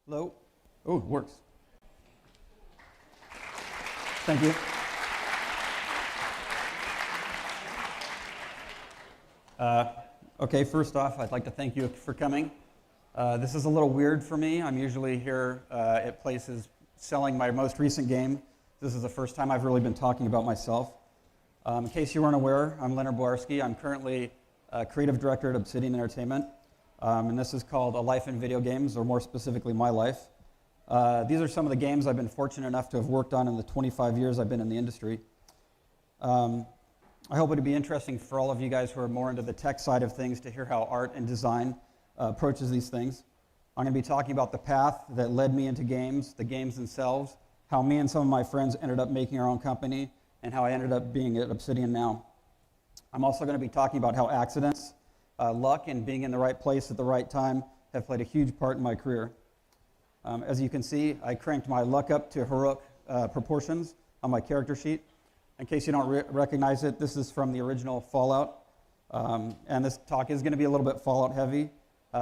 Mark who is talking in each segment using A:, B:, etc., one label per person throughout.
A: Hello? Oh, it works. Thank you. Okay, first off, I'd like to thank you for coming. This is a little weird for me. I'm usually here at places selling my most recent game. This is the first time I've really been talking about myself. In case you weren't aware, I'm Leonard Boyarsky. I'm currently creative director at Obsidian Entertainment, and this is called A Life in Video Games, or more specifically, My Life. These are some of the games I've been fortunate enough to have worked on in the 25 years I've been in the industry. I hope it'll be interesting for all of you guys who are more into the tech side of things to hear how art and design approaches these things. I'm going to be talking about the path that led me into games, the games themselves, how me and some of my friends ended up making our own company, and how I ended up being at Obsidian now. I'm also going to be talking about how accidents, luck, and being in the right place at the right time have played a huge part in my career. As you can see, I cranked my luck up to heroic proportions on my character sheet. In case you don't recognize it, this is from the original Fallout. And this talk is going to be a little bit Fallout heavy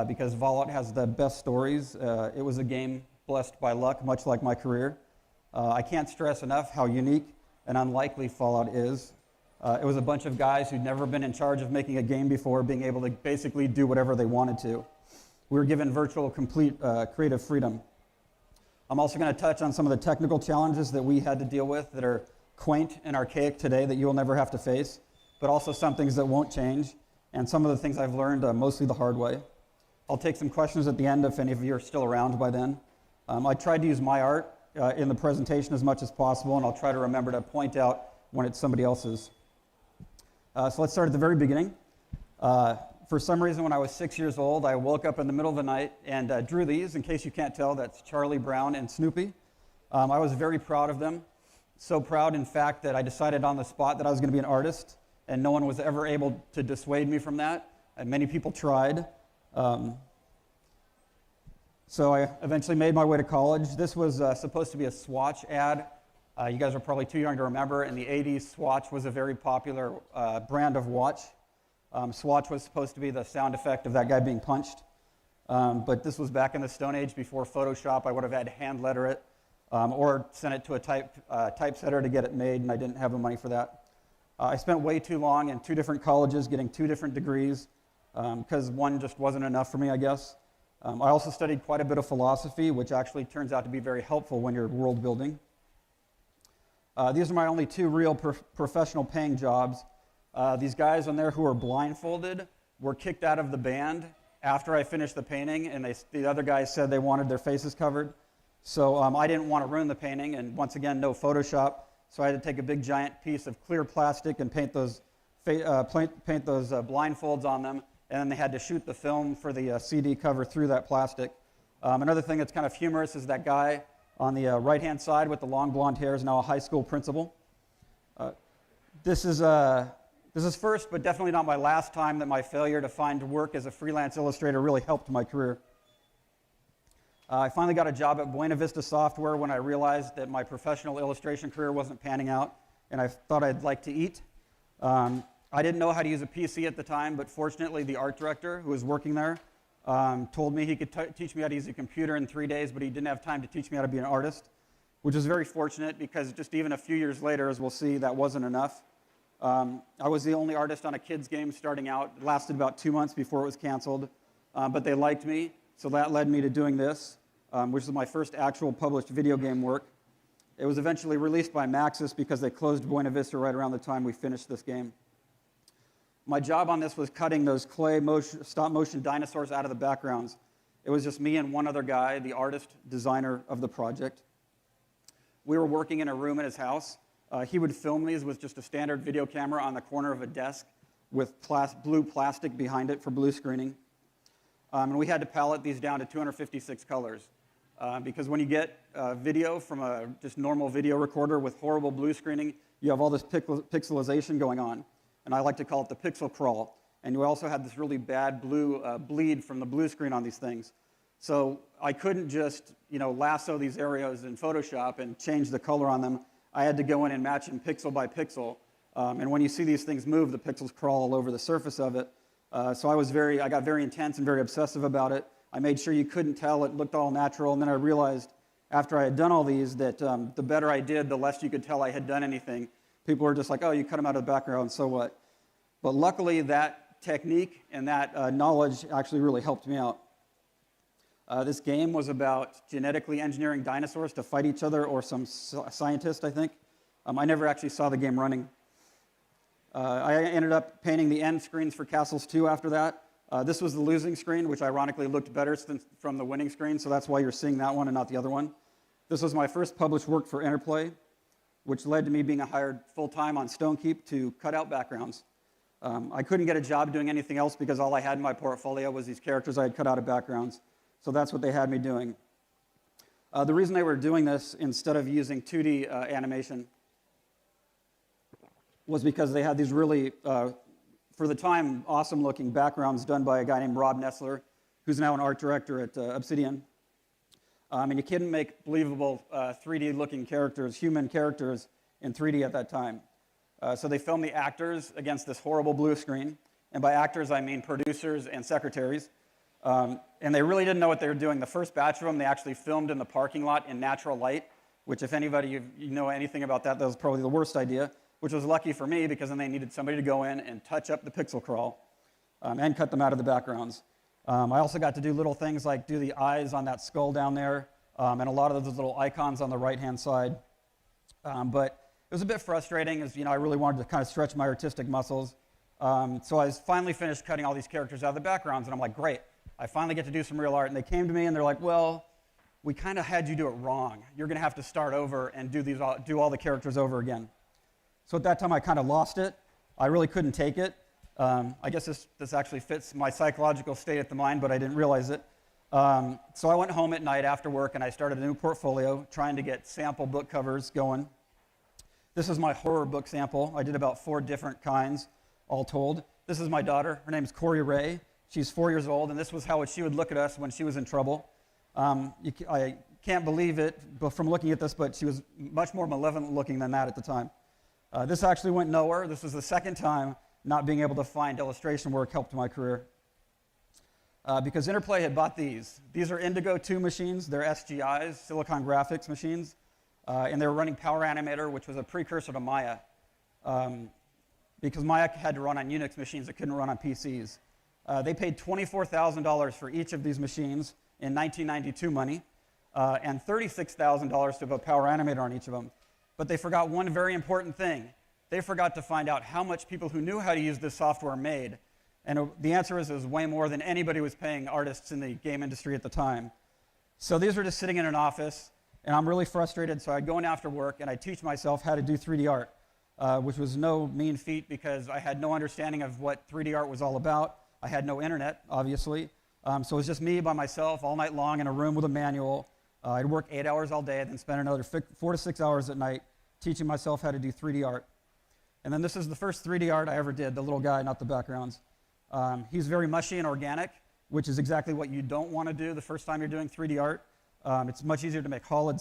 A: because Fallout has the best stories. It was a game blessed by luck, much like my career. I can't stress enough how unique and unlikely Fallout is. It was a bunch of guys who'd never been in charge of making a game before being able to basically do whatever they wanted to. We were given virtual, complete creative freedom. I'm also going to touch on some of the technical challenges that we had to deal with that are quaint and archaic today that you'll never have to face, but also some things that won't change, and some of the things I've learned mostly the hard way. I'll take some questions at the end if any of you are still around by then. I tried to use my art in the presentation as much as possible, and I'll try to remember to point out when it's somebody else's. So let's start at the very beginning. For some reason, when I was 6 years old, I woke up in the middle of the night and drew these. In case you can't tell, that's Charlie Brown and Snoopy. I was very proud of them. So proud, in fact, that I decided on the spot that I was going to be an artist, and no one was ever able to dissuade me from that. And many people tried. So I eventually made my way to college. This was supposed to be a Swatch ad. You guys are probably too young to remember. In the 80s, Swatch was a very popular brand of watch. Swatch was supposed to be the sound effect of that guy being punched. But this was back in the Stone Age before Photoshop. I would have had to hand letter it or send it to a typesetter to get it made, and I didn't have the money for that. I spent way too long in two different colleges getting two different degrees because one just wasn't enough for me, I guess. I also studied quite a bit of philosophy, which actually turns out to be very helpful when you're world building. These are my only two real professional paying jobs. These guys on there who were blindfolded were kicked out of the band after I finished the painting, and the other guys said they wanted their faces covered. So I didn't want to ruin the painting, and once again, no Photoshop. So I had to take a big giant piece of clear plastic and paint those blindfolds on them, and then they had to shoot the film for the CD cover through that plastic. Another thing that's kind of humorous is that guy on the right-hand side with the long blonde hair is now a high school principal. This is first, but definitely not my last time that my failure to find work as a freelance illustrator really helped my career. I finally got a job at Buena Vista Software when I realized that my professional illustration career wasn't panning out, and I thought I'd like to eat. I didn't know how to use a PC at the time, but fortunately the art director who was working there told me he could teach me how to use a computer in 3 days, but he didn't have time to teach me how to be an artist, which was very fortunate because just even a few years later, as we'll see, that wasn't enough. I was the only artist on a kids game starting out. It lasted about 2 months before it was canceled, but they liked me, so that led me to doing this, which is my first actual published video game work. It was eventually released by Maxis because they closed Buena Vista right around the time we finished this game. My job on this was cutting those clay stop-motion dinosaurs out of the backgrounds. It was just me and one other guy, the artist designer of the project. We were working in a room at his house. He would film these with just a standard video camera on the corner of a desk with blue plastic behind it for blue screening. And we had to palette these down to 256 colors. Because when you get video from a just normal video recorder with horrible blue screening, you have all this pixelization going on. And I like to call it the pixel crawl. And you also had this really bad blue bleed from the blue screen on these things. So I couldn't just lasso these areas in Photoshop and change the color on them. I had to go in and match them pixel by pixel. And when you see these things move, the pixels crawl all over the surface of it. So I got very intense and very obsessive about it. I made sure you couldn't tell. It looked all natural. And then I realized after I had done all these that the better I did, the less you could tell I had done anything. People were just like, oh, you cut them out of the background, so what? But luckily, that technique and that knowledge actually really helped me out. This game was about genetically engineering dinosaurs to fight each other or some scientist, I think. I never actually saw the game running. I ended up painting the end screens for Castles 2 after that. This was the losing screen, which ironically looked better from the winning screen, so that's why you're seeing that one and not the other one. This was my first published work for Interplay, which led to me being hired full-time on Stonekeep to cut out backgrounds. I couldn't get a job doing anything else because all I had in my portfolio was these characters I had cut out of backgrounds, so that's what they had me doing. The reason they were doing this instead of using 2D animation was because they had these really, for the time, awesome-looking backgrounds done by a guy named Rob Nessler, who's now an art director at Obsidian. And you couldn't make believable 3D-looking characters, human characters, in 3D at that time. So they filmed the actors against this horrible blue screen. And by actors, I mean producers and secretaries. And they really didn't know what they were doing. The first batch of them, they actually filmed in the parking lot in natural light, which if anybody you know anything about that, that was probably the worst idea, which was lucky for me because then they needed somebody to go in and touch up the pixel crawl and cut them out of the backgrounds. I also got to do little things like do the eyes on that skull down there and a lot of those little icons on the right-hand side. But it was a bit frustrating as, I really wanted to kind of stretch my artistic muscles. So I finally finished cutting all these characters out of the backgrounds, and I'm like, great. I finally get to do some real art. And they came to me, and they're like, well, we kind of had you do it wrong. You're going to have to start over and do all the characters over again. So at that time, I kind of lost it. I really couldn't take it. I guess this actually fits my psychological state at the mind, but I didn't realize it. So I went home at night after work, and I started a new portfolio, trying to get sample book covers going. This is my horror book sample. I did about 4 different kinds, all told. This is my daughter. Her name's Corey Ray. She's 4 years old, and this was how she would look at us when she was in trouble. I can't believe it from looking at this, but she was much more malevolent looking than that at the time. This actually went nowhere. This was the second time not being able to find illustration work helped my career. Because Interplay had bought these. These are Indigo 2 machines. They're SGIs, Silicon Graphics machines. And they were running Power Animator, which was a precursor to Maya. Because Maya had to run on Unix machines. It couldn't run on PCs. They paid $24,000 for each of these machines in 1992 money, and $36,000 to have a Power Animator on each of them. But they forgot one very important thing. They forgot to find out how much people who knew how to use this software made. And the answer is it was way more than anybody was paying artists in the game industry at the time. So these were just sitting in an office, and I'm really frustrated, so I'd go in after work, and I'd teach myself how to do 3D art, which was no mean feat because I had no understanding of what 3D art was all about. I had no internet, obviously. So it was just me by myself all night long in a room with a manual. I'd work 8 hours all day, then spend another 4 to 6 hours at night teaching myself how to do 3D art. And then this is the first 3D art I ever did, the little guy, not the backgrounds. He's very mushy and organic, which is exactly what you don't want to do the first time you're doing 3D art. It's much easier to make solid,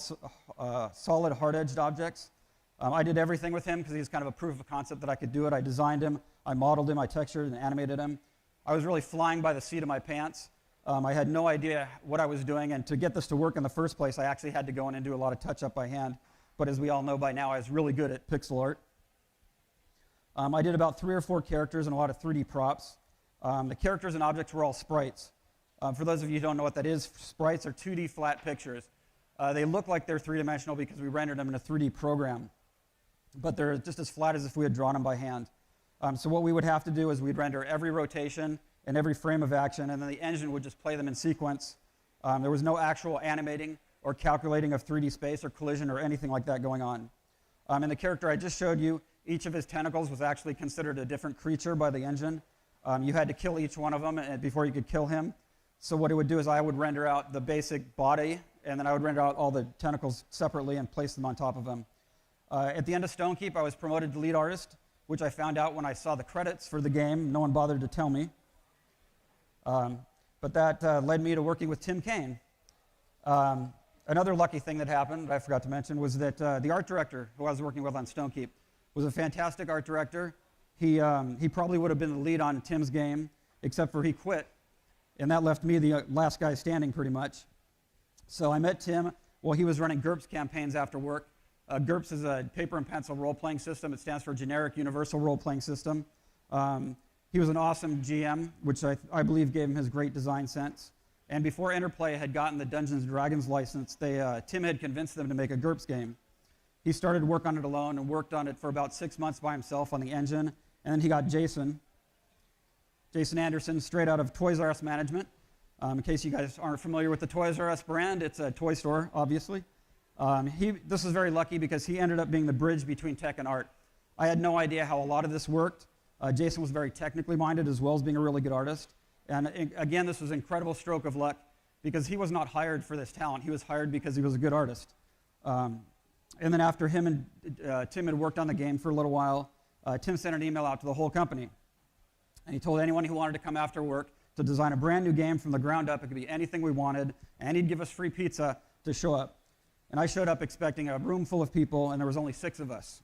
A: hard-edged objects. I did everything with him because he's kind of a proof of concept that I could do it. I designed him, I modeled him, I textured and animated him. I was really flying by the seat of my pants. I had no idea what I was doing, and to get this to work in the first place, I actually had to go in and do a lot of touch-up by hand. But as we all know by now, I was really good at pixel art. I did about 3 or 4 characters and a lot of 3D props. The characters and objects were all sprites. For those of you who don't know what that is, sprites are 2D flat pictures. They look like they're 3-dimensional because we rendered them in a 3D program. But they're just as flat as if we had drawn them by hand. So what we would have to do is we'd render every rotation and every frame of action, and then the engine would just play them in sequence. There was no actual animating or calculating of 3D space or collision or anything like that going on. And the character I just showed you, each of his tentacles was actually considered a different creature by the engine. You had to kill each one of them before you could kill him. So what it would do is I would render out the basic body, and then I would render out all the tentacles separately and place them on top of him. At the end of Stonekeep, I was promoted to lead artist, which I found out when I saw the credits for the game. No one bothered to tell me. But that led me to working with Tim Kaine. Another lucky thing that happened, that I forgot to mention, was that the art director who I was working with on Stonekeep was a fantastic art director. He probably would have been the lead on Tim's game, except for he quit and that left me the last guy standing pretty much. So I met Tim while he was running GURPS campaigns after work. GURPS is a paper and pencil role-playing system. It stands for Generic Universal Role-Playing System. He was an awesome GM, which I believe gave him his great design sense. And before Interplay had gotten the Dungeons & Dragons license, Tim had convinced them to make a GURPS game. He started work on it alone and worked on it for about 6 months by himself on the engine. And then he got Jason Anderson, straight out of Toys R Us management. In case you guys aren't familiar with the Toys R Us brand, it's a toy store, obviously. This was very lucky because he ended up being the bridge between tech and art. I had no idea how a lot of this worked. Jason was very technically minded as well as being a really good artist. And again, this was an incredible stroke of luck because he was not hired for this talent. He was hired because he was a good artist. And then after him and Tim had worked on the game for a little while, Tim sent an email out to the whole company. And he told anyone who wanted to come after work to design a brand new game from the ground up. It could be anything we wanted, and he'd give us free pizza to show up. And I showed up expecting a room full of people, and there was only 6 of us.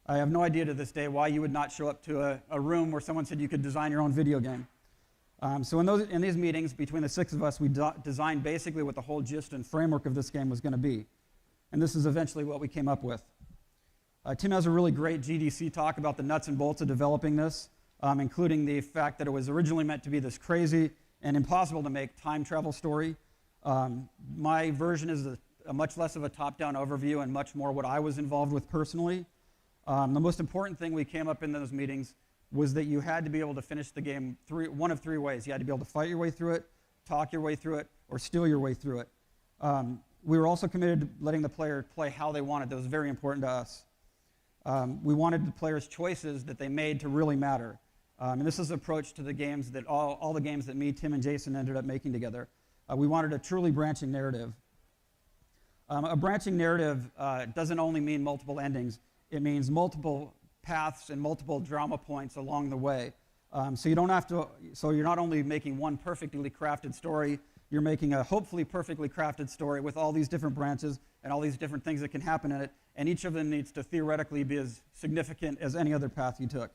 A: I have no idea to this day why you would not show up to a room where someone said you could design your own video game. So in these meetings, between the 6 of us, we designed basically what the whole gist and framework of this game was going to be. And this is eventually what we came up with. Tim has a really great GDC talk about the nuts and bolts of developing this, including the fact that it was originally meant to be this crazy and impossible to make time travel story. My version is a much less of a top-down overview and much more what I was involved with personally. The most important thing we came up in those meetings was that you had to be able to finish the game one of 3 ways. You had to be able to fight your way through it, talk your way through it, or steal your way through it. We were also committed to letting the player play how they wanted. That was very important to us. We wanted the players' choices that they made to really matter. And this is an approach to the games that all the games that me, Tim, and Jason ended up making together. We wanted a truly branching narrative. A branching narrative doesn't only mean multiple endings. It means multiple paths and multiple drama points along the way. So you're not only making one perfectly crafted story, you're making a hopefully perfectly crafted story with all these different branches and all these different things that can happen in it, and each of them needs to theoretically be as significant as any other path you took.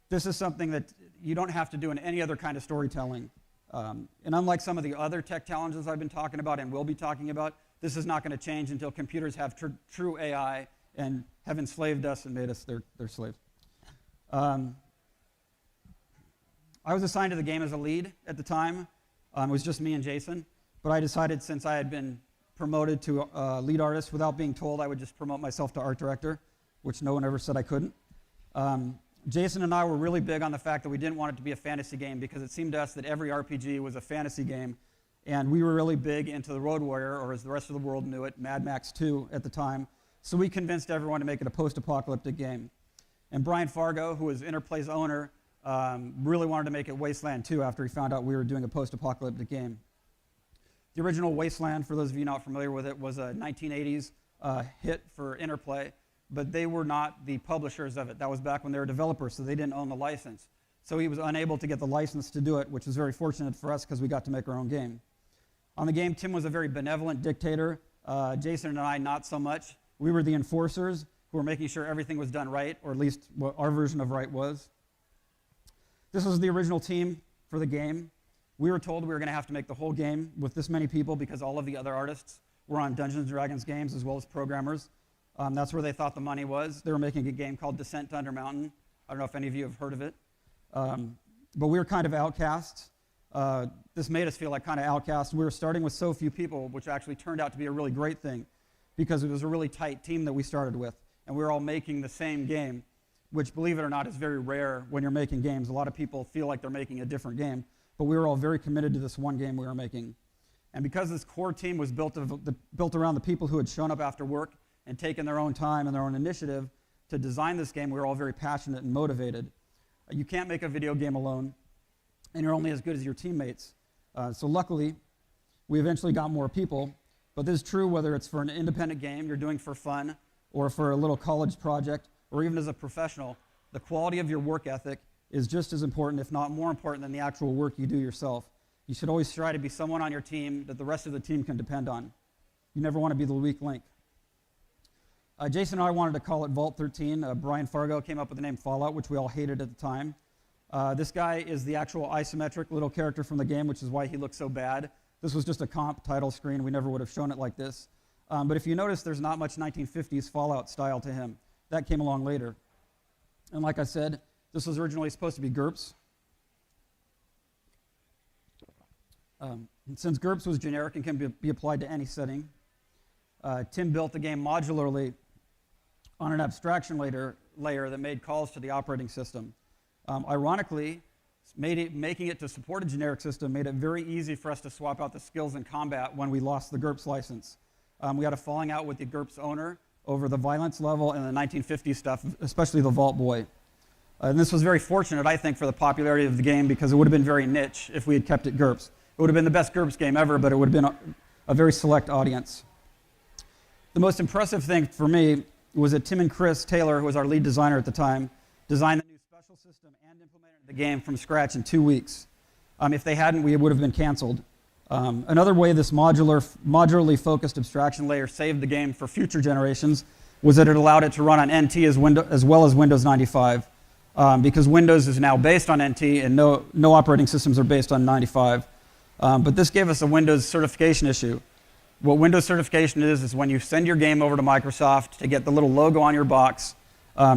A: This is something that you don't have to do in any other kind of storytelling. And unlike some of the other tech challenges I've been talking about and will be talking about, this is not going to change until computers have true AI and have enslaved us and made us their slaves. I was assigned to the game as a lead at the time. It was just me and Jason. But I decided since I had been promoted to lead artist without being told, I would just promote myself to art director, which no one ever said I couldn't. Jason and I were really big on the fact that we didn't want it to be a fantasy game because it seemed to us that every RPG was a fantasy game. And we were really big into the Road Warrior, or as the rest of the world knew it, Mad Max 2 at the time. So we convinced everyone to make it a post-apocalyptic game. And Brian Fargo, who was Interplay's owner, really wanted to make it Wasteland 2 after he found out we were doing a post-apocalyptic game. The original Wasteland, for those of you not familiar with it, was a 1980s hit for Interplay, but they were not the publishers of it. That was back when they were developers, so they didn't own the license. So he was unable to get the license to do it, which was very fortunate for us because we got to make our own game. On the game, Tim was a very benevolent dictator. Jason and I, not so much. We were the enforcers who were making sure everything was done right, or at least what our version of right was. This was the original team for the game. We were told we were going to have to make the whole game with this many people because all of the other artists were on Dungeons & Dragons games as well as programmers. That's where they thought the money was. They were making a game called Descent to Undermountain. I don't know if any of you have heard of it. But we were kind of outcasts. This made us feel like kind of outcasts. We were starting with so few people, which actually turned out to be a really great thing because it was a really tight team that we started with. And we were all making the same game, which, believe it or not, is very rare when you're making games. A lot of people feel like they're making a different game. But we were all very committed to this one game we were making. And because this core team was built around the people who had shown up after work and taken their own time and their own initiative to design this game, we were all very passionate and motivated. You can't make a video game alone, and you're only as good as your teammates. So luckily, we eventually got more people. But this is true whether it's for an independent game you're doing for fun, or for a little college project, or even as a professional. The quality of your work ethic is just as important, if not more important, than the actual work you do yourself. You should always try to be someone on your team that the rest of the team can depend on. You never want to be the weak link. Jason and I wanted to call it Vault 13. Brian Fargo came up with the name Fallout, which we all hated at the time. This guy is the actual isometric little character from the game, which is why he looks so bad. This was just a comp title screen. We never would have shown it like this. But if you notice, there's not much 1950s Fallout style to him. That came along later. And like I said, this was originally supposed to be GURPS. Since GURPS was generic and can be applied to any setting, Tim built the game modularly on an abstraction layer that made calls to the operating system. Ironically, making it to support a generic system made it very easy for us to swap out the skills in combat when we lost the GURPS license. We had a falling out with the GURPS owner over the violence level and the 1950s stuff, especially the Vault Boy. And this was very fortunate, I think, for the popularity of the game because it would have been very niche if we had kept it GURPS. It would have been the best GURPS game ever, but it would have been a very select audience. The most impressive thing for me was that Tim and Chris Taylor, who was our lead designer at the time, designed the new special system and implemented the game from scratch in 2 weeks. If they hadn't, we would have been canceled. Another way this modularly focused abstraction layer saved the game for future generations was that it allowed it to run on NT as well as Windows 95. Because Windows is now based on NT and no operating systems are based on 95. But this gave us a Windows certification issue. What Windows certification is when you send your game over to Microsoft to get the little logo on your box,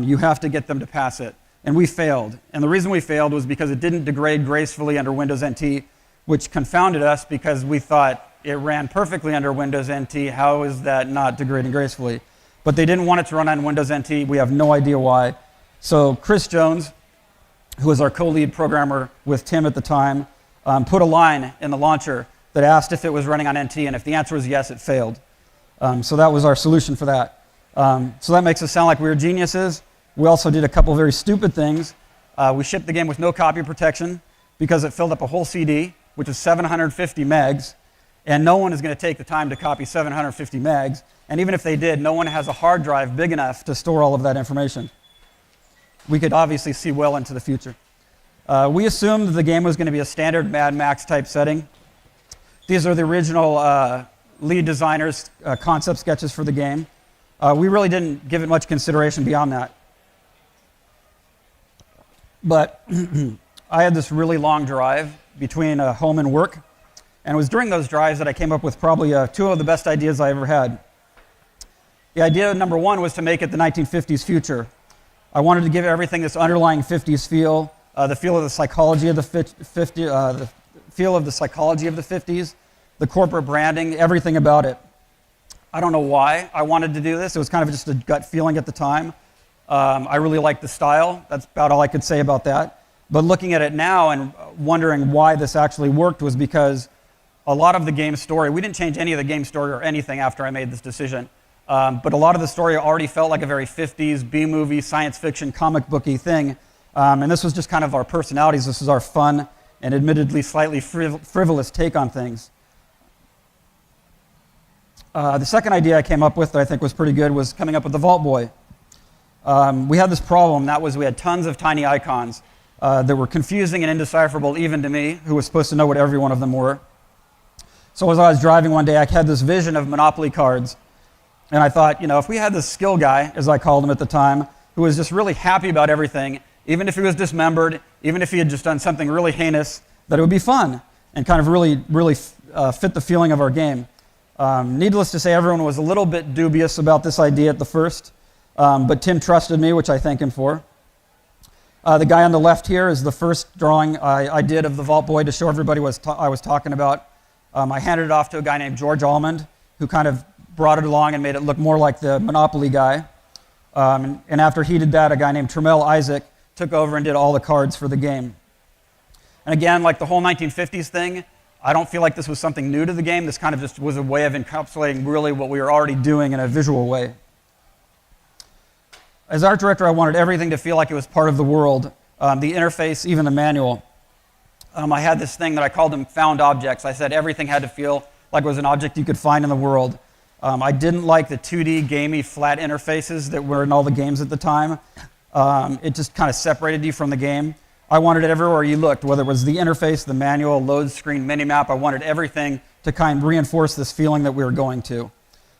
A: you have to get them to pass it. And we failed. And the reason we failed was because it didn't degrade gracefully under Windows NT, which confounded us because we thought it ran perfectly under Windows NT. How is that not degrading gracefully? But they didn't want it to run on Windows NT. We have no idea why. So Chris Jones, who was our co-lead programmer with Tim at the time, put a line in the launcher that asked if it was running on NT, and if the answer was yes, it failed. So that was our solution for that. So that makes us sound like we were geniuses. We also did a couple very stupid things. We shipped the game with no copy protection because it filled up a whole CD, which is 750 megs, and no one is going to take the time to copy 750 megs. And even if they did, no one has a hard drive big enough to store all of that information. We could obviously see well into the future. We assumed that the game was going to be a standard Mad Max type setting. These are the original lead designers' concept sketches for the game. We really didn't give it much consideration beyond that. But I had this really long drive between home and work, and it was during those drives that I came up with probably two of the best ideas I ever had. The idea number one was to make it the 1950s future. I wanted to give everything this underlying 50s feel, the feel of the psychology of the 50s, the corporate branding, everything about it. I don't know why I wanted to do this. It was kind of just a gut feeling at the time. I really liked the style. That's about all I could say about that. But looking at it now and wondering why this actually worked was because a lot of the game story, we didn't change any of the game story or anything after I made this decision. But a lot of the story already felt like a very 50s B-movie, science fiction, comic booky thing. And this was just kind of our personalities. This was our fun and admittedly slightly frivolous take on things. The second idea I came up with that I think was pretty good was coming up with the Vault Boy. We had this problem, that was we had tons of tiny icons that were confusing and indecipherable even to me, who was supposed to know what every one of them were. So as I was driving one day, I had this vision of Monopoly cards. And I thought, you know, if we had this skill guy, as I called him at the time, who was just really happy about everything, even if he was dismembered, even if he had just done something really heinous, that it would be fun and kind of really fit the feeling of our game. Needless to say, everyone was a little bit dubious about this idea at the first, but Tim trusted me, which I thank him for. The guy on the left here is the first drawing I did of the Vault Boy to show everybody what I was talking about. I handed it off to a guy named George Almond, who kind of brought it along and made it look more like the Monopoly guy. And after he did that, a guy named Tremel Isaac took over and did all the cards for the game. And again, like the whole 1950s thing, I don't feel like this was something new to the game. This kind of just was a way of encapsulating really what we were already doing in a visual way. As art director, I wanted everything to feel like it was part of the world, the interface, even the manual. I had this thing that I called them found objects. I said everything had to feel like it was an object you could find in the world. I didn't like the 2D gamey flat interfaces that were in all the games at the time. It just kind of separated you from the game. I wanted it everywhere you looked, whether it was the interface, the manual, load screen, minimap. I wanted everything to kind of reinforce this feeling that we were going to.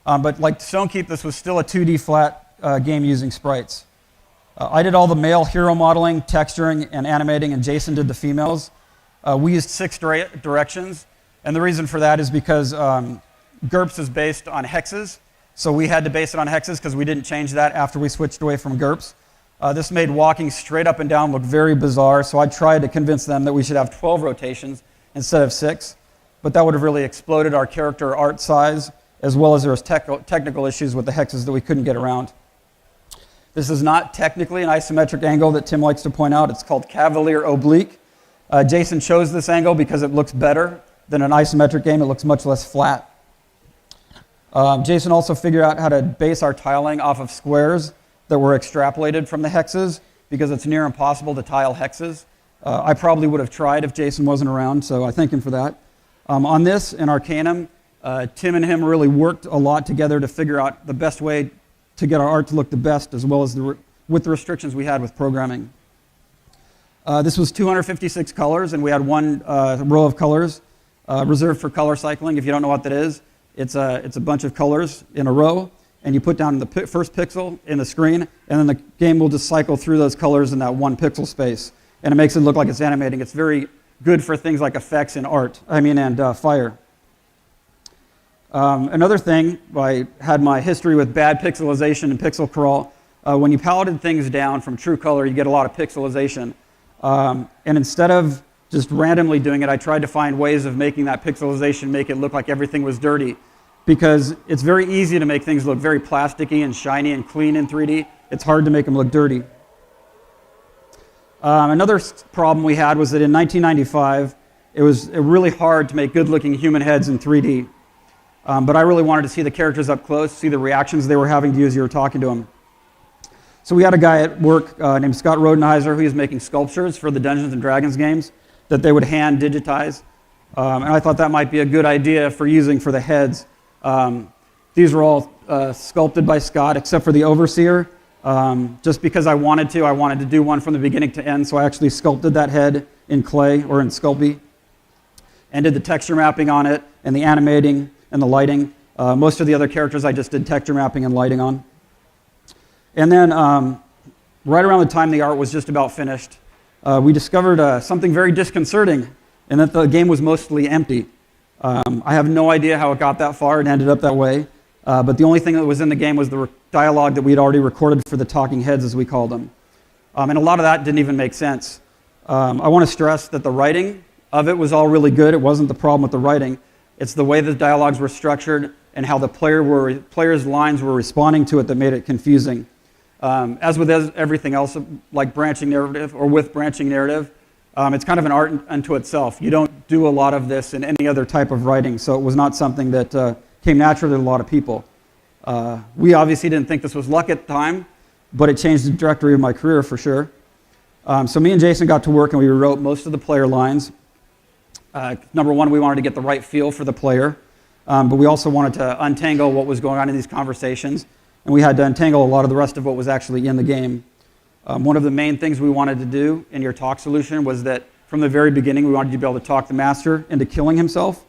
A: But like Stonekeep, this was still a 2D flat game using sprites. I did all the male hero modeling, texturing, and animating, and Jason did the females. We used 6 directions, and the reason for that is because GURPS is based on hexes, so we had to base it on hexes because we didn't change that after we switched away from GURPS. This made walking straight up and down look very bizarre, so I tried to convince them that we should have 12 rotations instead of 6, but that would have really exploded our character art size, as well as there was technical issues with the hexes that we couldn't get around. This is not technically an isometric angle that Tim likes to point out. It's called cavalier oblique. Jason chose this angle because it looks better than an isometric game. It looks much less flat. Jason also figured out how to base our tiling off of squares that were extrapolated from the hexes because it's near impossible to tile hexes. I probably would have tried if Jason wasn't around, so I thank him for that. On this, in Arcanum, Tim and him really worked a lot together to figure out the best way to get our art to look the best, as well as with the restrictions we had with programming. This was 256 colors, and we had one row of colors reserved for color cycling. If you don't know what that is, it's a bunch of colors in a row, and you put down the first pixel in the screen, and then the game will just cycle through those colors in that one pixel space, and it makes it look like it's animating. It's very good for things like effects and fire. Another thing, I had my history with bad pixelization and pixel crawl. When you paletted things down from true color, you get a lot of pixelization. And instead of just randomly doing it, I tried to find ways of making that pixelization make it look like everything was dirty. Because it's very easy to make things look very plasticky and shiny and clean in 3D. It's hard to make them look dirty. Another problem we had was that in 1995, it was really hard to make good-looking human heads in 3D. But I really wanted to see the characters up close, see the reactions they were having to you as you were talking to them. So we had a guy at work named Scott Rodenheiser who was making sculptures for the Dungeons & Dragons games that they would hand digitize. And I thought that might be a good idea for using for the heads. These were all sculpted by Scott, except for the Overseer. Just because I wanted to do one from the beginning to end, so I actually sculpted that head in clay or in Sculpey and did the texture mapping on it and the animating and the lighting. Most of the other characters I just did texture mapping and lighting on. And then right around the time the art was just about finished, we discovered something very disconcerting, and that the game was mostly empty. I have no idea how it got that far and ended up that way, but the only thing that was in the game was the dialogue that we had already recorded for the talking heads, as we called them. And a lot of that didn't even make sense. I want to stress that the writing of it was all really good. It wasn't the problem with the writing. It's the way the dialogues were structured and how the players' lines were responding to it that made it confusing. As with everything else, like branching narrative or with branching narrative, it's kind of an art unto itself. You don't do a lot of this in any other type of writing, so it was not something that came naturally to a lot of people. We obviously didn't think this was luck at the time, but it changed the trajectory of my career for sure. So me and Jason got to work and we rewrote most of the player lines. Number one, we wanted to get the right feel for the player, but we also wanted to untangle what was going on in these conversations, and we had to untangle a lot of the rest of what was actually in the game. One of the main things we wanted to do in your talk solution was that from the very beginning, we wanted you to be able to talk the master into killing himself.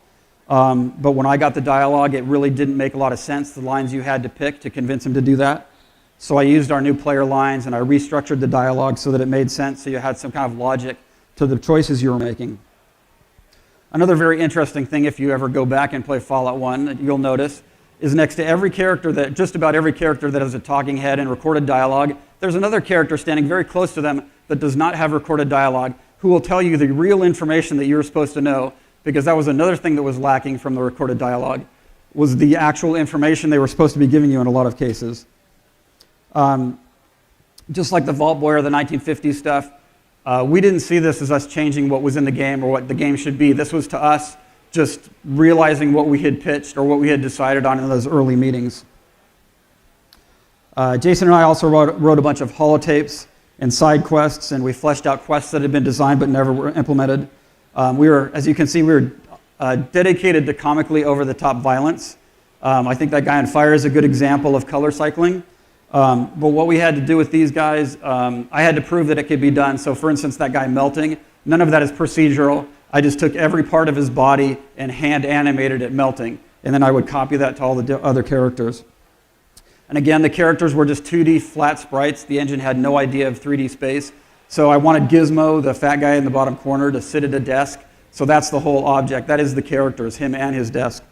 A: But when I got the dialogue, it really didn't make a lot of sense, the lines you had to pick to convince him to do that. So I used our new player lines and I restructured the dialogue so that it made sense, so you had some kind of logic to the choices you were making. Another very interesting thing, if you ever go back and play Fallout 1, that you'll notice, is next to every character, just about every character that has a talking head and recorded dialogue, there's another character standing very close to them that does not have recorded dialogue who will tell you the real information that you're supposed to know, because that was another thing that was lacking from the recorded dialogue, was the actual information they were supposed to be giving you in a lot of cases. Just like the Vault Boy or the 1950s stuff, we didn't see this as us changing what was in the game or what the game should be. This was to us just realizing what we had pitched or what we had decided on in those early meetings. Jason and I also wrote a bunch of holotapes and side quests, and we fleshed out quests that had been designed but never were implemented. As you can see, we were dedicated to comically over-the-top violence. I think that guy on fire is a good example of color cycling. But what we had to do with these guys, I had to prove that it could be done. So for instance, that guy melting, none of that is procedural. I just took every part of his body and hand animated it melting. And then I would copy that to all the other characters. And again, the characters were just 2D flat sprites. The engine had no idea of 3D space. So I wanted Gizmo, the fat guy in the bottom corner, to sit at a desk. So that's the whole object. That is the characters, him and his desk.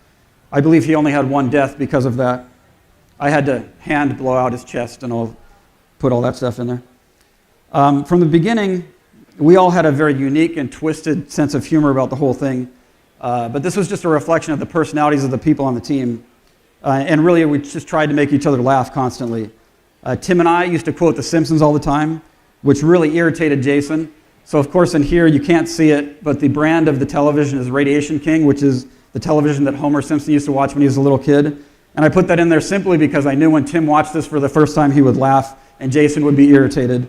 A: I believe he only had one death because of that. I had to hand blow out his chest and I'll put all that stuff in there. From the beginning, we all had a very unique and twisted sense of humor about the whole thing. But this was just a reflection of the personalities of the people on the team. And really, we just tried to make each other laugh constantly. Tim and I used to quote The Simpsons all the time, which really irritated Jason. So of course in here you can't see it, but the brand of the television is Radiation King, which is the television that Homer Simpson used to watch when he was a little kid. And I put that in there simply because I knew when Tim watched this for the first time he would laugh and Jason would be irritated.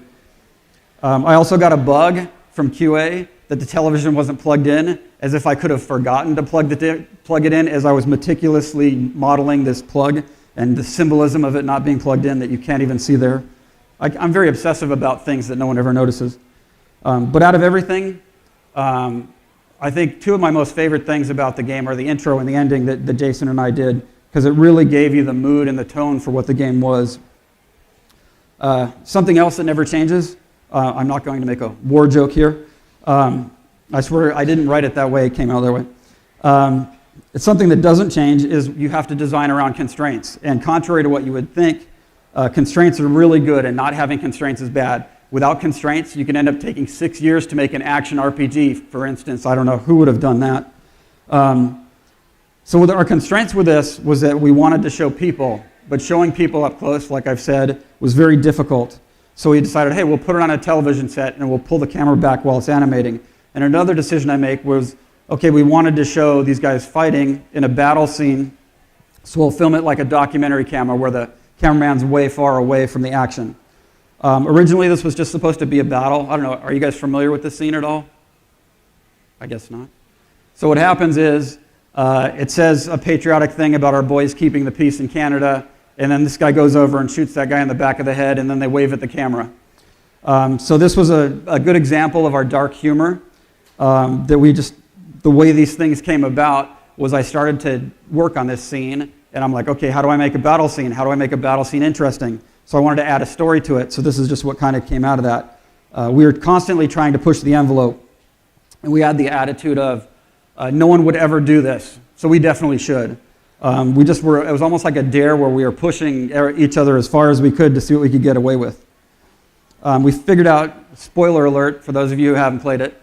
A: I also got a bug from QA that the television wasn't plugged in, as if I could have forgotten to plug it in as I was meticulously modeling this plug and the symbolism of it not being plugged in that you can't even see there. I'm very obsessive about things that no one ever notices. But out of everything, I think two of my most favorite things about the game are the intro and the ending that Jason and I did, because it really gave you the mood and the tone for what the game was. Something else that never changes, I'm not going to make a war joke here. I swear I didn't write it that way, it came out that way. It's something that doesn't change is you have to design around constraints. And contrary to what you would think, constraints are really good and not having constraints is bad. Without constraints, you can end up taking 6 years to make an action RPG, for instance. I don't know who would have done that. So with our constraints with this was that we wanted to show people, but showing people up close, like I've said, was very difficult. So we decided, hey, we'll put it on a television set and we'll pull the camera back while it's animating. And another decision I make was, okay, we wanted to show these guys fighting in a battle scene, so we'll film it like a documentary camera where the cameraman's way far away from the action. Originally, this was just supposed to be a battle. I don't know, are you guys familiar with this scene at all? I guess not. So what happens is, it says a patriotic thing about our boys keeping the peace in Canada, and then this guy goes over and shoots that guy in the back of the head, and then they wave at the camera. So this was a good example of our dark humor, the way these things came about was I started to work on this scene, and I'm like, okay, how do I make a battle scene? How do I make a battle scene interesting? So I wanted to add a story to it, so this is just what kind of came out of that. We were constantly trying to push the envelope, and we had the attitude of, no one would ever do this, so we definitely should. It was almost like a dare where we were pushing each other as far as we could to see what we could get away with. We figured out, spoiler alert for those of you who haven't played it,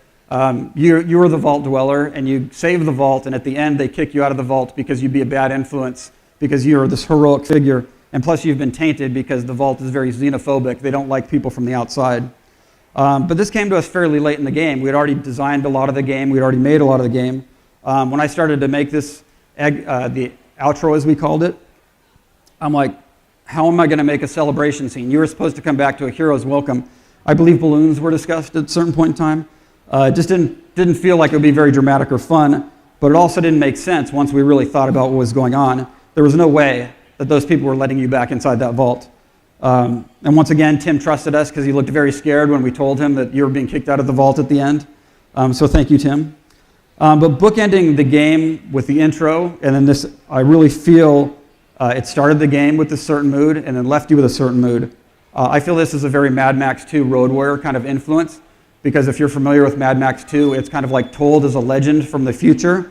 A: you were the vault dweller and you save the vault, and at the end they kick you out of the vault because you'd be a bad influence because you're this heroic figure, and plus you've been tainted because the vault is very xenophobic. They don't like people from the outside. But this came to us fairly late in the game. We had already designed a lot of the game. We'd already made a lot of the game. When I started to make this, the outro as we called it, I'm like, how am I going to make a celebration scene? You were supposed to come back to a hero's welcome. I believe balloons were discussed at a certain point in time. It just didn't feel like it would be very dramatic or fun, but it also didn't make sense once we really thought about what was going on. There was no way that those people were letting you back inside that vault. And once again, Tim trusted us because he looked very scared when we told him that you were being kicked out of the vault at the end. So thank you, Tim. But bookending the game with the intro, and then this, I really feel it started the game with a certain mood and then left you with a certain mood. I feel this is a very Mad Max 2 Road Warrior kind of influence, because if you're familiar with Mad Max 2, it's kind of like told as a legend from the future.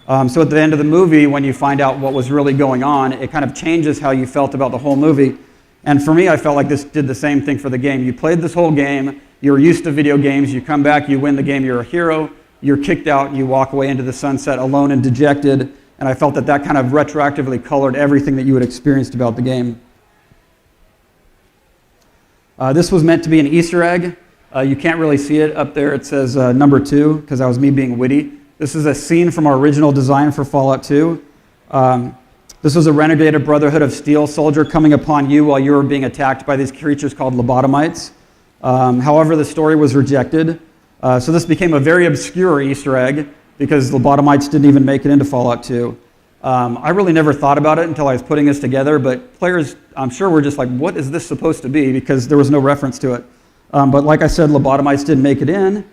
A: So at the end of the movie, when you find out what was really going on, it kind of changes how you felt about the whole movie. And for me, I felt like this did the same thing for the game. You played this whole game, you're used to video games, you come back, you win the game, you're a hero, you're kicked out, you walk away into the sunset alone and dejected, and I felt that that kind of retroactively colored everything that you had experienced about the game. This was meant to be an Easter egg. You can't really see it up there. It says number 2, because that was me being witty. This is a scene from our original design for Fallout 2. This was a renegade Brotherhood of Steel soldier coming upon you while you were being attacked by these creatures called lobotomites. However, the story was rejected. So this became a very obscure Easter egg because lobotomites didn't even make it into Fallout 2. I really never thought about it until I was putting this together, but players, I'm sure, were just like, what is this supposed to be? Because there was no reference to it. But like I said, lobotomites didn't make it in,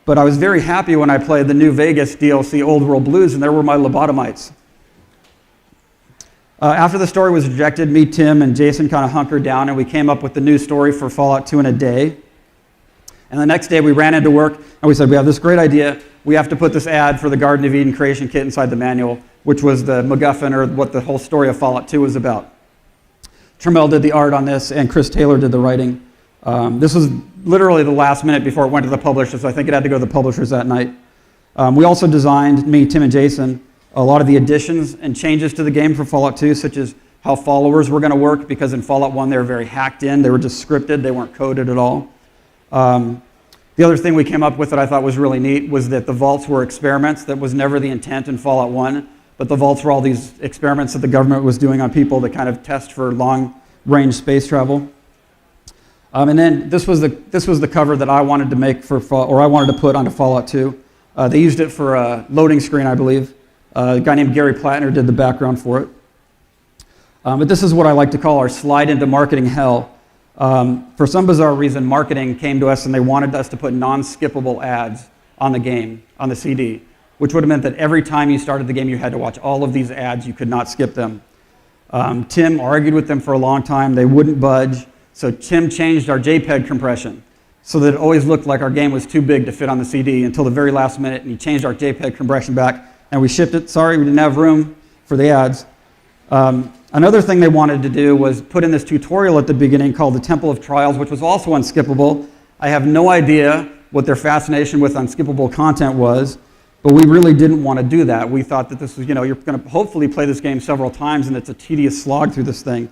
A: but I was very happy when I played the New Vegas DLC Old World Blues, and there were my lobotomites. After the story was rejected, me, Tim, and Jason kind of hunkered down, and we came up with the new story for Fallout 2 in a day. And the next day, we ran into work, and we said, we have this great idea. We have to put this ad for the Garden of Eden creation kit inside the manual, which was the MacGuffin, or what the whole story of Fallout 2 was about. Trammell did the art on this, and Chris Taylor did the writing. This was literally the last minute before it went to the publishers, so I think it had to go to the publishers that night. We also designed, me, Tim, and Jason, a lot of the additions and changes to the game for Fallout 2, such as how followers were going to work, because in Fallout 1 they were very hacked in, they were just scripted, they weren't coded at all. The other thing we came up with that I thought was really neat was that the vaults were experiments. That was never the intent in Fallout 1, but the vaults were all these experiments that the government was doing on people to kind of test for long-range space travel. And then this was the cover that I wanted to make I wanted to put onto Fallout 2. They used it for a loading screen, I believe. A guy named Gary Plattner did the background for it. But this is what I like to call our slide into marketing hell. For some bizarre reason, marketing came to us and they wanted us to put non-skippable ads on the game, on the CD, which would have meant that every time you started the game, you had to watch all of these ads. You could not skip them. Tim argued with them for a long time. They wouldn't budge. So Tim changed our JPEG compression so that it always looked like our game was too big to fit on the CD until the very last minute, and he changed our JPEG compression back, and we shipped it. Sorry, we didn't have room for the ads. Another thing they wanted to do was put in this tutorial at the beginning called the Temple of Trials, which was also unskippable. I have no idea what their fascination with unskippable content was, but we really didn't want to do that. We thought that this was, you're going to hopefully play this game several times, and it's a tedious slog through this thing.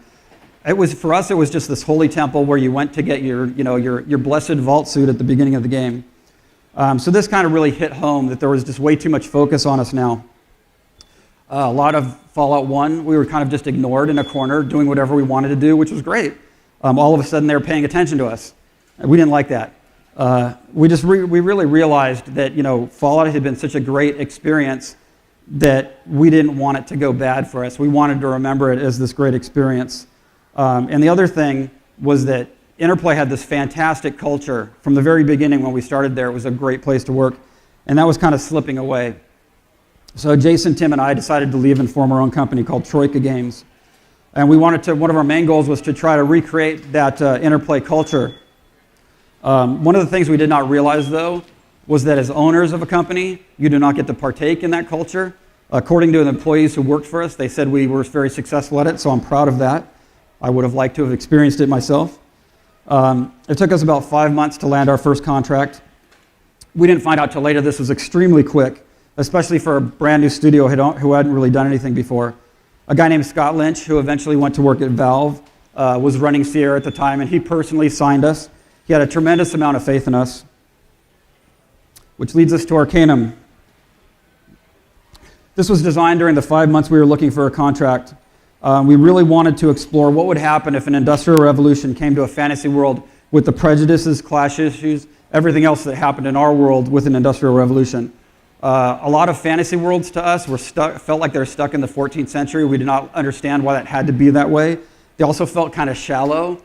A: For us, it was just this holy temple where you went to get your blessed vault suit at the beginning of the game. So this kind of really hit home that there was just way too much focus on us now. A lot of Fallout 1, we were kind of just ignored in a corner, doing whatever we wanted to do, which was great. All of a sudden, they were paying attention to us. We didn't like that. We really realized that Fallout had been such a great experience that we didn't want it to go bad for us. We wanted to remember it as this great experience. And the other thing was that Interplay had this fantastic culture. From the very beginning when we started there, it was a great place to work, and that was kind of slipping away. So Jason, Tim, and I decided to leave and form our own company called Troika Games. And one of our main goals was to try to recreate that Interplay culture. One of the things we did not realize, though, was that as owners of a company, you do not get to partake in that culture. According to the employees who worked for us, they said we were very successful at it, so I'm proud of that. I would have liked to have experienced it myself. It took us about 5 months to land our first contract. We didn't find out till later this was extremely quick, especially for a brand new studio who hadn't really done anything before. A guy named Scott Lynch, who eventually went to work at Valve, was running Sierra at the time, and he personally signed us. He had a tremendous amount of faith in us, which leads us to Arcanum. This was designed during the 5 months we were looking for a contract. We really wanted to explore what would happen if an industrial revolution came to a fantasy world with the prejudices, class issues, everything else that happened in our world with an industrial revolution. A lot of fantasy worlds to us felt like they were stuck in the 14th century. We did not understand why that had to be that way. They also felt kind of shallow.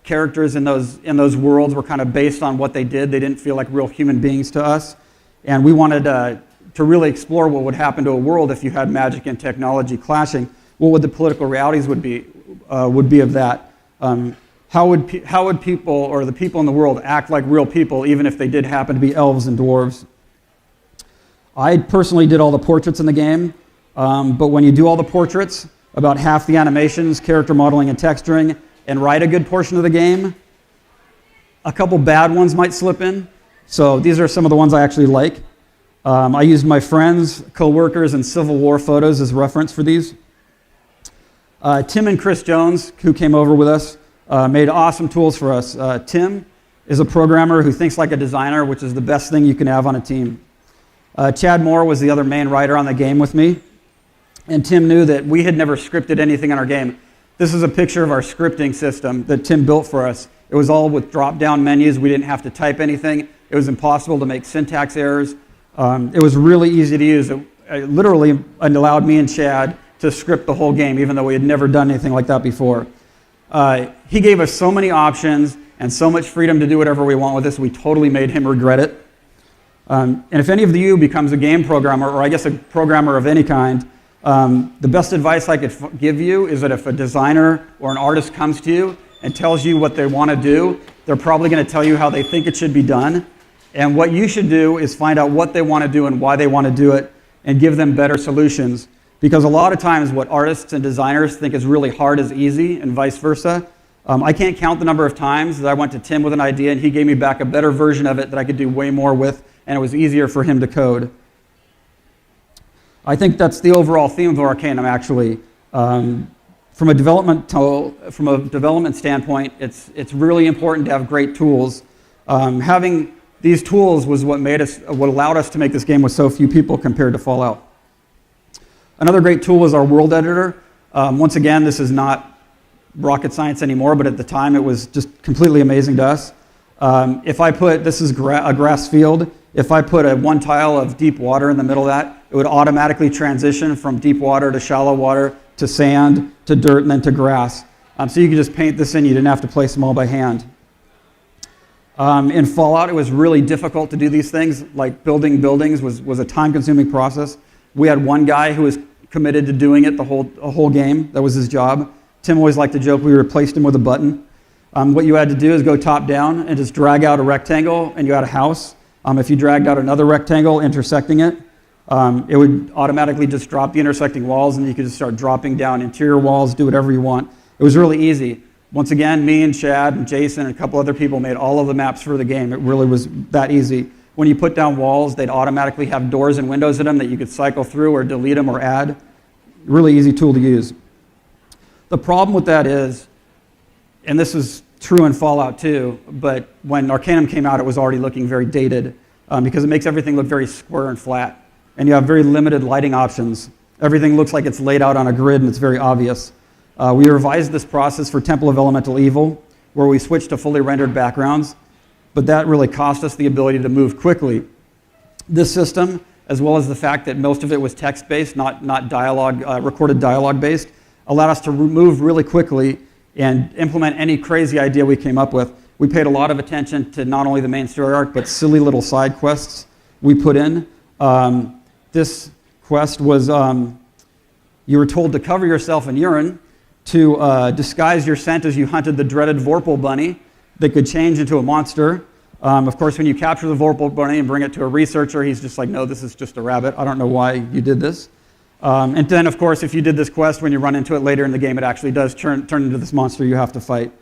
A: Characters in those worlds were kind of based on what they did. They didn't feel like real human beings to us. And we wanted to really explore what would happen to a world if you had magic and technology clashing. What would the political realities would be of that? How would people, or the people in the world, act like real people, even if they did happen to be elves and dwarves? I personally did all the portraits in the game, but when you do all the portraits, about half the animations, character modeling, and texturing, and write a good portion of the game, a couple bad ones might slip in. So these are some of the ones I actually like. I used my friends, co-workers, and Civil War photos as reference for these. Tim and Chris Jones, who came over with us, made awesome tools for us. Tim is a programmer who thinks like a designer, which is the best thing you can have on a team. Chad Moore was the other main writer on the game with me, and Tim knew that we had never scripted anything in our game. This is a picture of our scripting system that Tim built for us. It was all with drop-down menus. We didn't have to type anything. It was impossible to make syntax errors. It was really easy to use. It literally allowed me and Chad to script the whole game, even though we had never done anything like that before. He gave us so many options and so much freedom to do whatever we want with this, we totally made him regret it. And if any of you becomes a game programmer, or I guess a programmer of any kind, The best advice I could give you is that if a designer or an artist comes to you and tells you what they want to do, they're probably going to tell you how they think it should be done. And what you should do is find out what they want to do and why they want to do it and give them better solutions. Because a lot of times what artists and designers think is really hard is easy and vice versa. I can't count the number of times that I went to Tim with an idea and he gave me back a better version of it that I could do way more with, and it was easier for him to code. I think that's the overall theme of Arcanum, actually. From a development standpoint, it's really important to have great tools. Having these tools was what allowed us to make this game with so few people compared to Fallout. Another great tool is our world editor. Once again, this is not rocket science anymore, but at the time it was just completely amazing to us. If I put, this is a grass field, if I put one tile of deep water in the middle of that, it would automatically transition from deep water to shallow water to sand to dirt and then to grass. So you could just paint this in, you didn't have to place them all by hand. In Fallout, it was really difficult to do these things, like building buildings was a time-consuming process. We had one guy who was committed to doing it the whole game. That was his job. Tim always liked to joke we replaced him with a button. What you had to do is go top down and just drag out a rectangle and you had a house. If you dragged out another rectangle intersecting it, it would automatically just drop the intersecting walls and you could just start dropping down interior walls, do whatever you want. It was really easy. Once again, me and Chad and Jason and a couple other people made all of the maps for the game. It really was that easy. When you put down walls, they'd automatically have doors and windows in them that you could cycle through or delete them or add. Really easy tool to use. The problem with that is, and this is true in Fallout 2, but when Arcanum came out, it was already looking very dated because it makes everything look very square and flat. And you have very limited lighting options. Everything looks like it's laid out on a grid and it's very obvious. We revised this process for Temple of Elemental Evil, where we switched to fully rendered backgrounds, but that really cost us the ability to move quickly. This system, as well as the fact that most of it was text-based, not dialogue, recorded dialogue-based, allowed us to move really quickly and implement any crazy idea we came up with. We paid a lot of attention to not only the main story arc, but silly little side quests we put in. This quest was, you were told to cover yourself in urine to disguise your scent as you hunted the dreaded Vorpal bunny that could change into a monster. Of course, when you capture the Vorpal bunny and bring it to a researcher, he's just like, no, this is just a rabbit. I don't know why you did this. And then, of course, if you did this quest, when you run into it later in the game, it actually does turn into this monster you have to fight.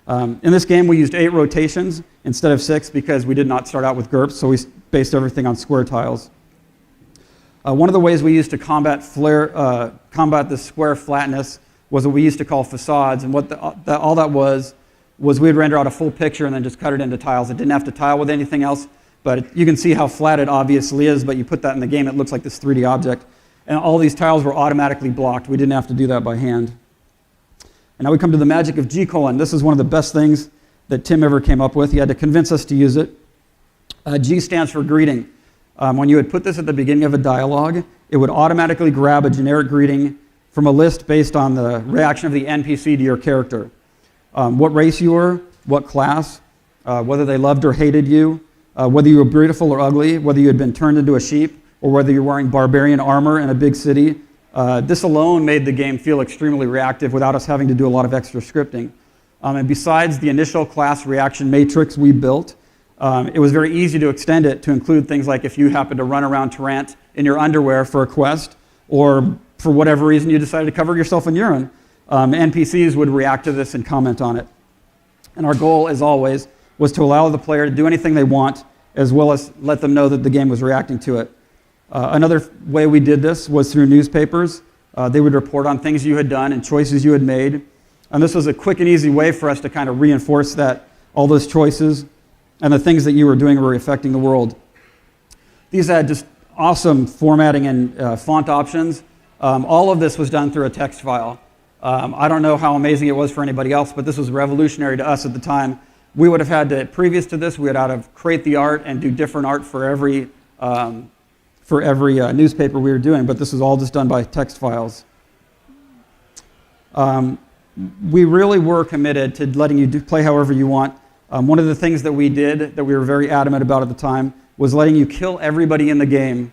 A: In this game, we used 8 rotations instead of 6 because we did not start out with GURPS, so we based everything on square tiles. One of the ways we used to combat this square flatness was what we used to call facades, and what all that was we'd render out a full picture and then just cut it into tiles. It didn't have to tile with anything else, but you can see how flat it obviously is, but you put that in the game, it looks like this 3D object. And all these tiles were automatically blocked. We didn't have to do that by hand. And now we come to the magic of G:. This is one of the best things that Tim ever came up with. He had to convince us to use it. G stands for greeting. When you would put this at the beginning of a dialogue, it would automatically grab a generic greeting from a list based on the reaction of the NPC to your character. What race you were, what class, whether they loved or hated you, whether you were beautiful or ugly, whether you had been turned into a sheep, or whether you're wearing barbarian armor in a big city. This alone made the game feel extremely reactive without us having to do a lot of extra scripting. And besides the initial class reaction matrix we built, it was very easy to extend it to include things like if you happened to run around Tarrant in your underwear for a quest, or for whatever reason you decided to cover yourself in urine, NPCs would react to this and comment on it. And our goal, as always, was to allow the player to do anything they want, as well as let them know that the game was reacting to it. Another way we did this was through newspapers. They would report on things you had done and choices you had made. And this was a quick and easy way for us to kind of reinforce that all those choices and the things that you were doing were affecting the world. These had just awesome formatting and font options. All of this was done through a text file. I don't know how amazing it was for anybody else, but this was revolutionary to us at the time. We would have had to, previous to this, we would have had to create the art and do different art for every newspaper we were doing, but this was all just done by text files. We really were committed to letting you play however you want. One of the things that we did that we were very adamant about at the time was letting you kill everybody in the game.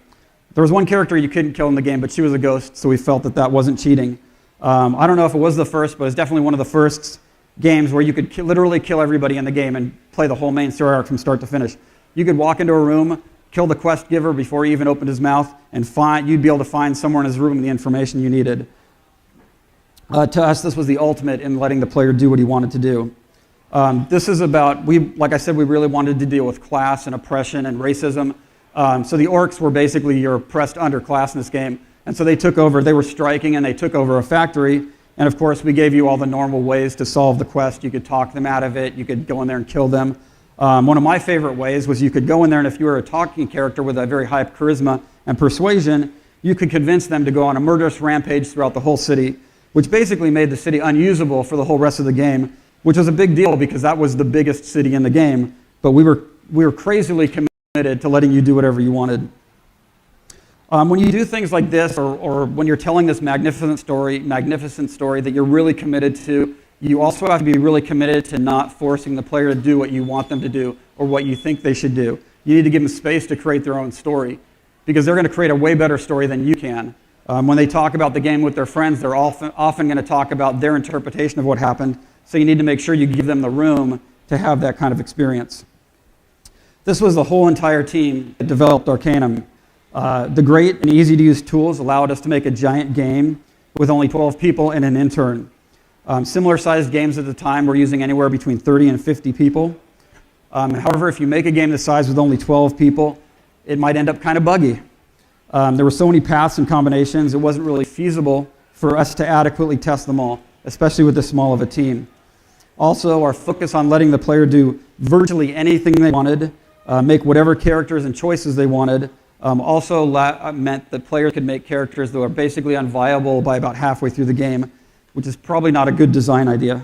A: There was one character you couldn't kill in the game, but she was a ghost, so we felt that that wasn't cheating. I don't know if it was the first, but it's definitely one of the first games where you could literally kill everybody in the game and play the whole main story arc from start to finish. You could walk into a room, kill the quest giver before he even opened his mouth, and you'd be able to find somewhere in his room the information you needed. To us, this was the ultimate in letting the player do what he wanted to do. This is about, like I said, we really wanted to deal with class and oppression and racism. So the orcs were basically your oppressed underclass in this game. And so they took over, they were striking and they took over a factory. And of course, we gave you all the normal ways to solve the quest. You could talk them out of it. You could go in there and kill them. One of my favorite ways was you could go in there and if you were a talking character with a very high charisma and persuasion, you could convince them to go on a murderous rampage throughout the whole city, which basically made the city unusable for the whole rest of the game, which was a big deal because that was the biggest city in the game. But we were crazily committed to letting you do whatever you wanted. When you do things like this, or when you're telling this magnificent story that you're really committed to, you also have to be really committed to not forcing the player to do what you want them to do or what you think they should do. You need to give them space to create their own story because they're going to create a way better story than you can. When they talk about the game with their friends, they're often going to talk about their interpretation of what happened, so you need to make sure you give them the room to have that kind of experience. This was the whole entire team that developed Arcanum. The great and easy to use tools allowed us to make a giant game with only 12 people and an intern. Similar sized games at the time were using anywhere between 30 and 50 people. However, if you make a game this size with only 12 people, it might end up kind of buggy. There were so many paths and combinations, it wasn't really feasible for us to adequately test them all, especially with this small of a team. Also, our focus on letting the player do virtually anything they wanted, make whatever characters and choices they wanted, also meant that players could make characters that were basically unviable by about halfway through the game, which is probably not a good design idea.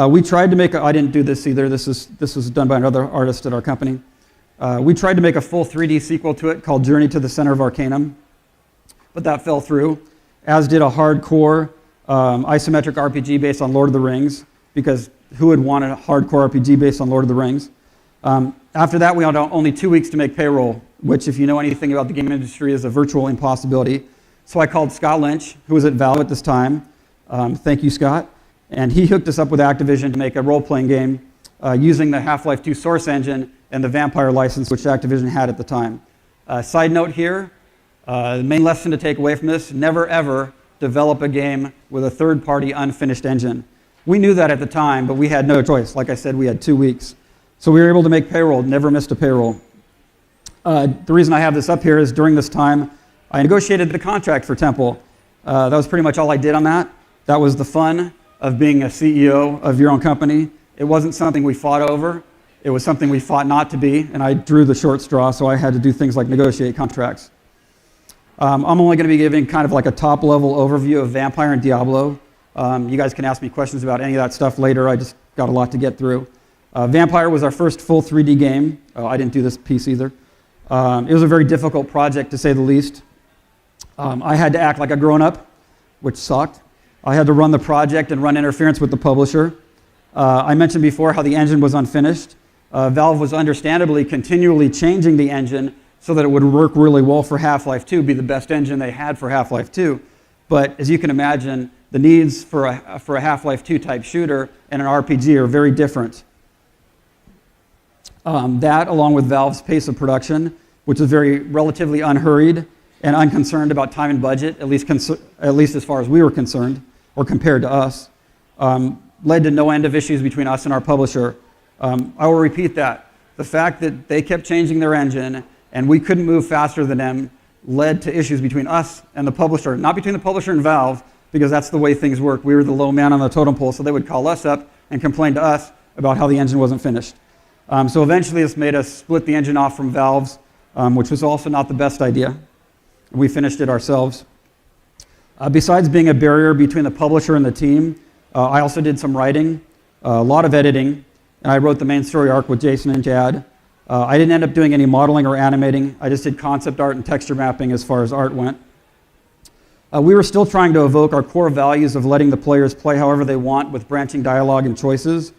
A: We tried to make, I didn't do this either, this was done by another artist at our company. We tried to make a full 3D sequel to it called Journey to the Center of Arcanum, but that fell through, as did a hardcore isometric RPG based on Lord of the Rings, because who would want a hardcore RPG based on Lord of the Rings? After that, we had only 2 weeks to make payroll, which, if you know anything about the game industry, is a virtual impossibility. So I called Scott Lynch, who was at Valve at this time. Thank you, Scott. And he hooked us up with Activision to make a role-playing game using the Half-Life 2 source engine and the Vampire license, which Activision had at the time. Side note here, the main lesson to take away from this, never ever develop a game with a third-party unfinished engine. We knew that at the time, but we had no choice. Like I said, we had 2 weeks. So we were able to make payroll, never missed a payroll. The reason I have this up here is during this time, I negotiated the contract for Temple. That was pretty much all I did on that. That was the fun of being a CEO of your own company. It wasn't something we fought over. It was something we fought not to be, and I drew the short straw, so I had to do things like negotiate contracts. I'm only going to be giving kind of like a top-level overview of Vampire and Diablo. You guys can ask me questions about any of that stuff later. I just got a lot to get through. Vampire was our first full 3D game. I didn't do this piece either. It was a very difficult project, to say the least. I had to act like a grown-up, which sucked. I had to run the project and run interference with the publisher. I mentioned before how the engine was unfinished. Valve was understandably continually changing the engine so that it would work really well for Half-Life 2, be the best engine they had for Half-Life 2. But as you can imagine, the needs for a Half-Life 2 type shooter and an RPG are very different. That, along with Valve's pace of production, which is very relatively unhurried and unconcerned about time and budget, at least as far as we were concerned, or compared to us, led to no end of issues between us and our publisher. I will repeat that. The fact that they kept changing their engine and we couldn't move faster than them led to issues between us and the publisher, not between the publisher and Valve, because that's the way things work. We were the low man on the totem pole, so they would call us up and complain to us about how the engine wasn't finished. So eventually this made us split the engine off from Valve's, which was also not the best idea. We finished it ourselves. Besides being a barrier between the publisher and the team, I also did some writing, a lot of editing, and I wrote the main story arc with Jason and Chad. I didn't end up doing any modeling or animating. I just did concept art and texture mapping as far as art went. We were still trying to evoke our core values of letting the players play however they want with branching dialogue and choices.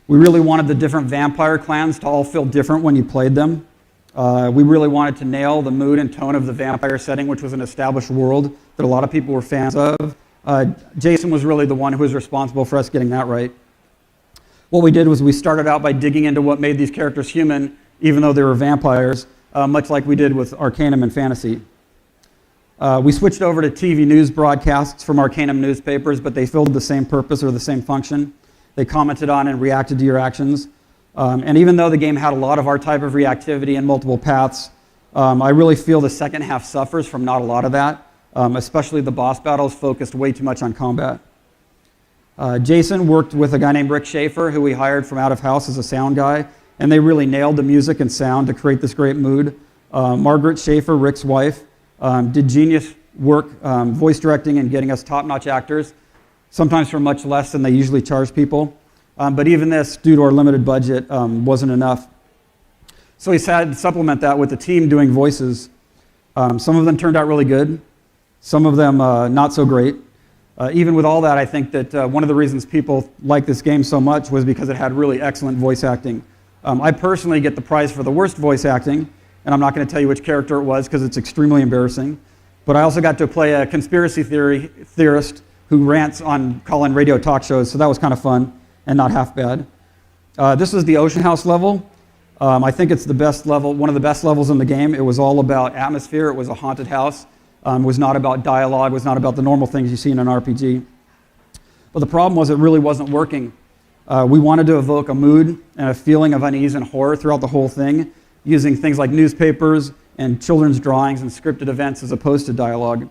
A: We really wanted the different vampire clans to all feel different when you played them. We really wanted to nail the mood and tone of the vampire setting, which was an established world that a lot of people were fans of. Jason was really the one who was responsible for us getting that right. What we did was we started out by digging into what made these characters human, even though they were vampires, much like we did with Arcanum and Fantasy. We switched over to TV news broadcasts from Arcanum newspapers, but they filled the same purpose or the same function. They commented on and reacted to your actions. And even though the game had a lot of our type of reactivity and multiple paths, I really feel the second half suffers from not a lot of that, especially the boss battles focused way too much on combat. Jason worked with a guy named Rick Schaefer, who we hired from out of house as a sound guy, and they really nailed the music and sound to create this great mood. Margaret Schaefer, Rick's wife, did genius work voice directing and getting us top-notch actors, sometimes for much less than they usually charge people. But even this, due to our limited budget, wasn't enough. So we had to supplement that with the team doing voices. Some of them turned out really good, some of them not so great. Even with all that, I think that one of the reasons people liked this game so much was because it had really excellent voice acting. I personally get the prize for the worst voice acting, and I'm not going to tell you which character it was because it's extremely embarrassing. But I also got to play a conspiracy theorist who rants on call-in radio talk shows, so that was kind of fun and not half bad. This was the Ocean House level. I think it's the best level, one of the best levels in the game. It was all about atmosphere. It was a haunted house. It was not about dialogue. It was not about the normal things you see in an RPG. But the problem was it really wasn't working. We wanted to evoke a mood and a feeling of unease and horror throughout the whole thing, using things like newspapers and children's drawings and scripted events as opposed to dialogue.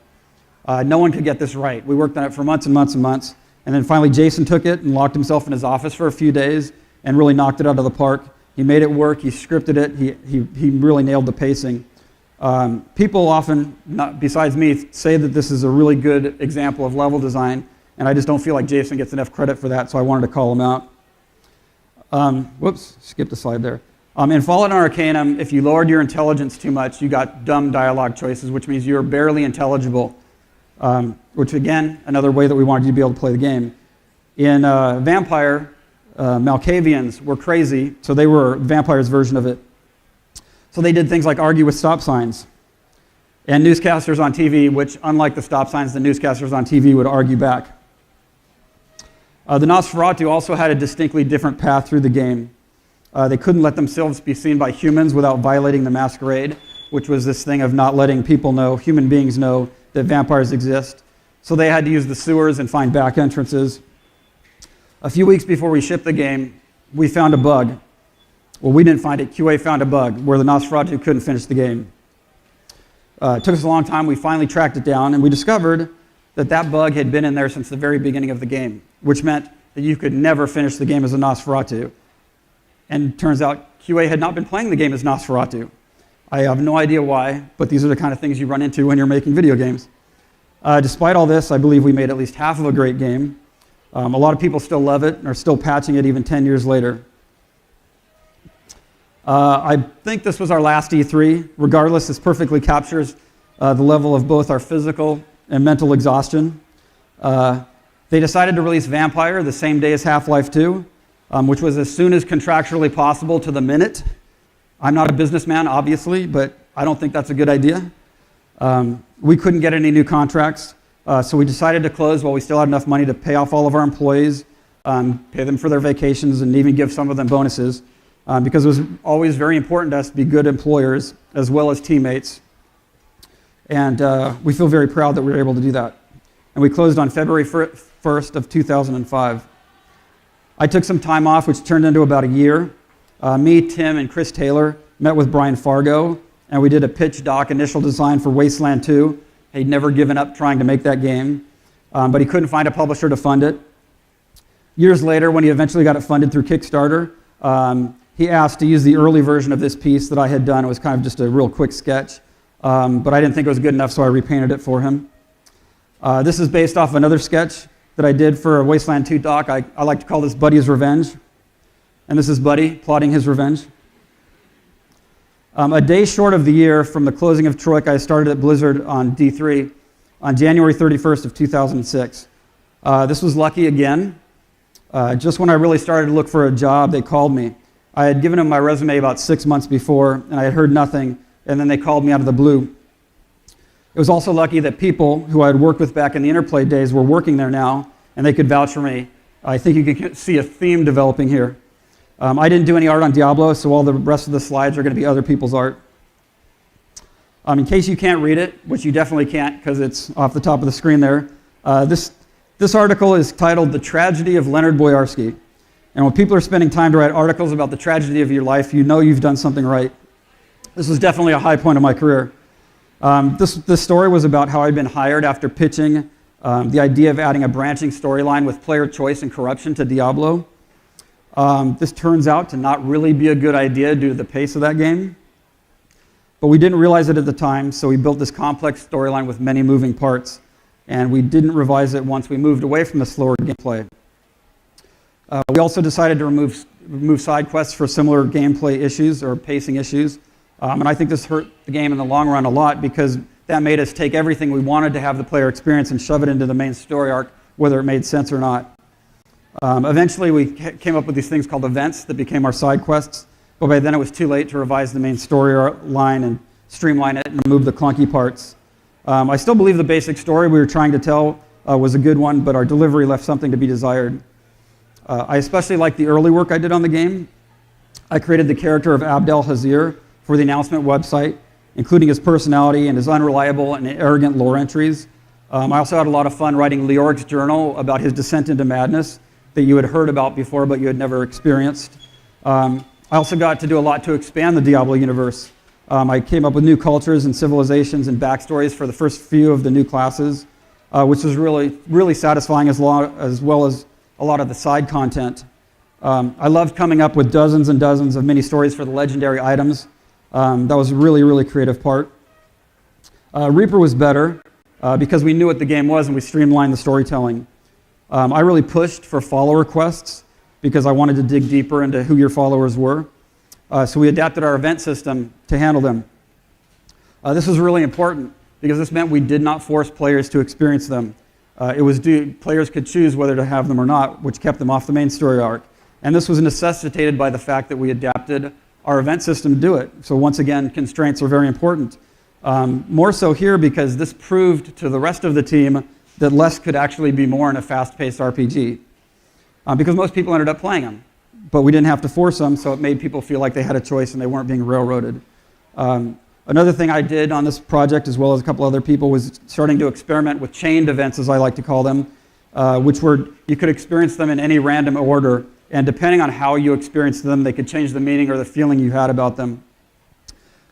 A: No one could get this right. We worked on it for months and months and months. And then finally Jason took it and locked himself in his office for a few days and really knocked it out of the park. He made it work, he scripted it, he really nailed the pacing. People often, besides me, say that this is a really good example of level design, and I just don't feel like Jason gets enough credit for that, so I wanted to call him out. Whoops, skipped a slide there. In Fallout and Arcanum, if you lowered your intelligence too much, you got dumb dialogue choices, which means you're barely intelligible. Which again, another way that we wanted you to be able to play the game. In Vampire, Malkavians were crazy, so they were Vampire's version of it. So they did things like argue with stop signs. And newscasters on TV, which unlike the stop signs, the newscasters on TV would argue back. The Nosferatu also had a distinctly different path through the game. They couldn't let themselves be seen by humans without violating the masquerade, which was this thing of not letting people know, human beings know, that vampires exist. So they had to use the sewers and find back entrances. A few weeks before we shipped the game, we found a bug. Well, we didn't find it. QA found a bug where the Nosferatu couldn't finish the game. It took us a long time. We finally tracked it down, and we discovered that that bug had been in there since the very beginning of the game, which meant that you could never finish the game as a Nosferatu. And it turns out QA had not been playing the game as Nosferatu. I have no idea why, but these are the kind of things you run into when you're making video games. Despite all this, I believe we made at least half of a great game. A lot of people still love it and are still patching it even 10 years later. I think this was our last E3. Regardless, this perfectly captures the level of both our physical and mental exhaustion. They decided to release Vampire the same day as Half-Life 2, which was as soon as contractually possible to the minute. I'm not a businessman, obviously, but I don't think that's a good idea. We couldn't get any new contracts, so we decided to close while we still had enough money to pay off all of our employees, pay them for their vacations, and even give some of them bonuses, because it was always very important to us to be good employers as well as teammates. And we feel very proud that we were able to do that. And we closed on February 1st of 2005. I took some time off, which turned into about a year. Me, Tim, and Chris Taylor met with Brian Fargo, and we did a pitch doc initial design for Wasteland 2. He'd never given up trying to make that game, but he couldn't find a publisher to fund it. Years later, when he eventually got it funded through Kickstarter, he asked to use the early version of this piece that I had done. It was kind of just a real quick sketch, but I didn't think it was good enough, so I repainted it for him. This is based off another sketch that I did for a Wasteland 2 doc. I like to call this Buddy's Revenge. And this is Buddy plotting his revenge. A day short of the year from the closing of Troika, I started at Blizzard on D3 on January 31st of 2006. This was lucky again. Just when I really started to look for a job, they called me. I had given them my resume about 6 months before, and I had heard nothing, and then they called me out of the blue. It was also lucky that people who I had worked with back in the Interplay days were working there now, and they could vouch for me. I think you can see a theme developing here. I didn't do any art on Diablo, so all the rest of the slides are going to be other people's art. In case you can't read it, which you definitely can't because it's off the top of the screen there, this article is titled "The Tragedy of Leonard Boyarsky." And when people are spending time to write articles about the tragedy of your life, you know you've done something right. This was definitely a high point of my career. This story was about how I'd been hired after pitching the idea of adding a branching storyline with player choice and corruption to Diablo. This turns out to not really be a good idea due to the pace of that game. But we didn't realize it at the time, so we built this complex storyline with many moving parts. And we didn't revise it once we moved away from the slower gameplay. We also decided to remove side quests for similar gameplay issues or pacing issues. And I think this hurt the game in the long run a lot because that made us take everything we wanted to have the player experience and shove it into the main story arc, whether it made sense or not. Eventually, we came up with these things called events that became our side quests. But by then, it was too late to revise the main story line and streamline it and remove the clunky parts. I still believe the basic story we were trying to tell was a good one, but our delivery left something to be desired. I especially like the early work I did on the game. I created the character of Abdel Hazir for the announcement website, including his personality and his unreliable and arrogant lore entries. I also had a lot of fun writing Leorg's journal about his descent into madness that you had heard about before but you had never experienced. I also got to do a lot to expand the Diablo universe. I came up with new cultures and civilizations and backstories for the first few of the new classes, which was really satisfying as well as a lot of the side content. I loved coming up with dozens and dozens of mini stories for the legendary items. That was a really creative part. Reaper was better because we knew what the game was and we streamlined the storytelling. I really pushed for follower quests because I wanted to dig deeper into who your followers were. So we adapted our event system to handle them. This was really important because this meant we did not force players to experience them. Players could choose whether to have them or not, which kept them off the main story arc. And this was necessitated by the fact that we adapted our event system to do it. So once again, constraints are very important. More so here because this proved to the rest of the team that less could actually be more in a fast-paced RPG. Because most people ended up playing them. But we didn't have to force them, so it made people feel like they had a choice and they weren't being railroaded. Another thing I did on this project, as well as a couple other people, was starting to experiment with chained events, as I like to call them, which were, you could experience them in any random order, and depending on how you experienced them, they could change the meaning or the feeling you had about them.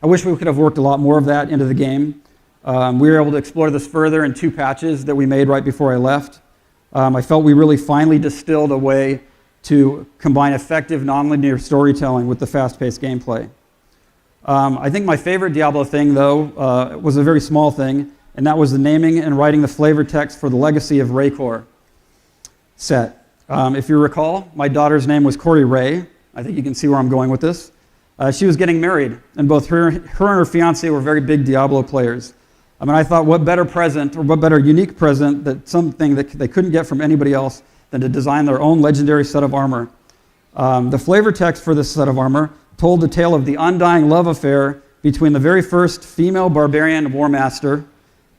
A: I wish we could have worked a lot more of that into the game. We were able to explore this further in 2 patches that we made right before I left. I felt we really finally distilled a way to combine effective nonlinear storytelling with the fast-paced gameplay. I think my favorite Diablo thing, though, was a very small thing, and that was the naming and writing the flavor text for the Legacy of Raycor set. If you recall, my daughter's name was Corey Ray. I think you can see where I'm going with this. She was getting married, and both her and her fiancé were very big Diablo players. I mean, I thought, what better present, or what better unique present, that something that they couldn't get from anybody else than to design their own legendary set of armor. The flavor text for this set of armor told the tale of the undying love affair between the very first female barbarian war master,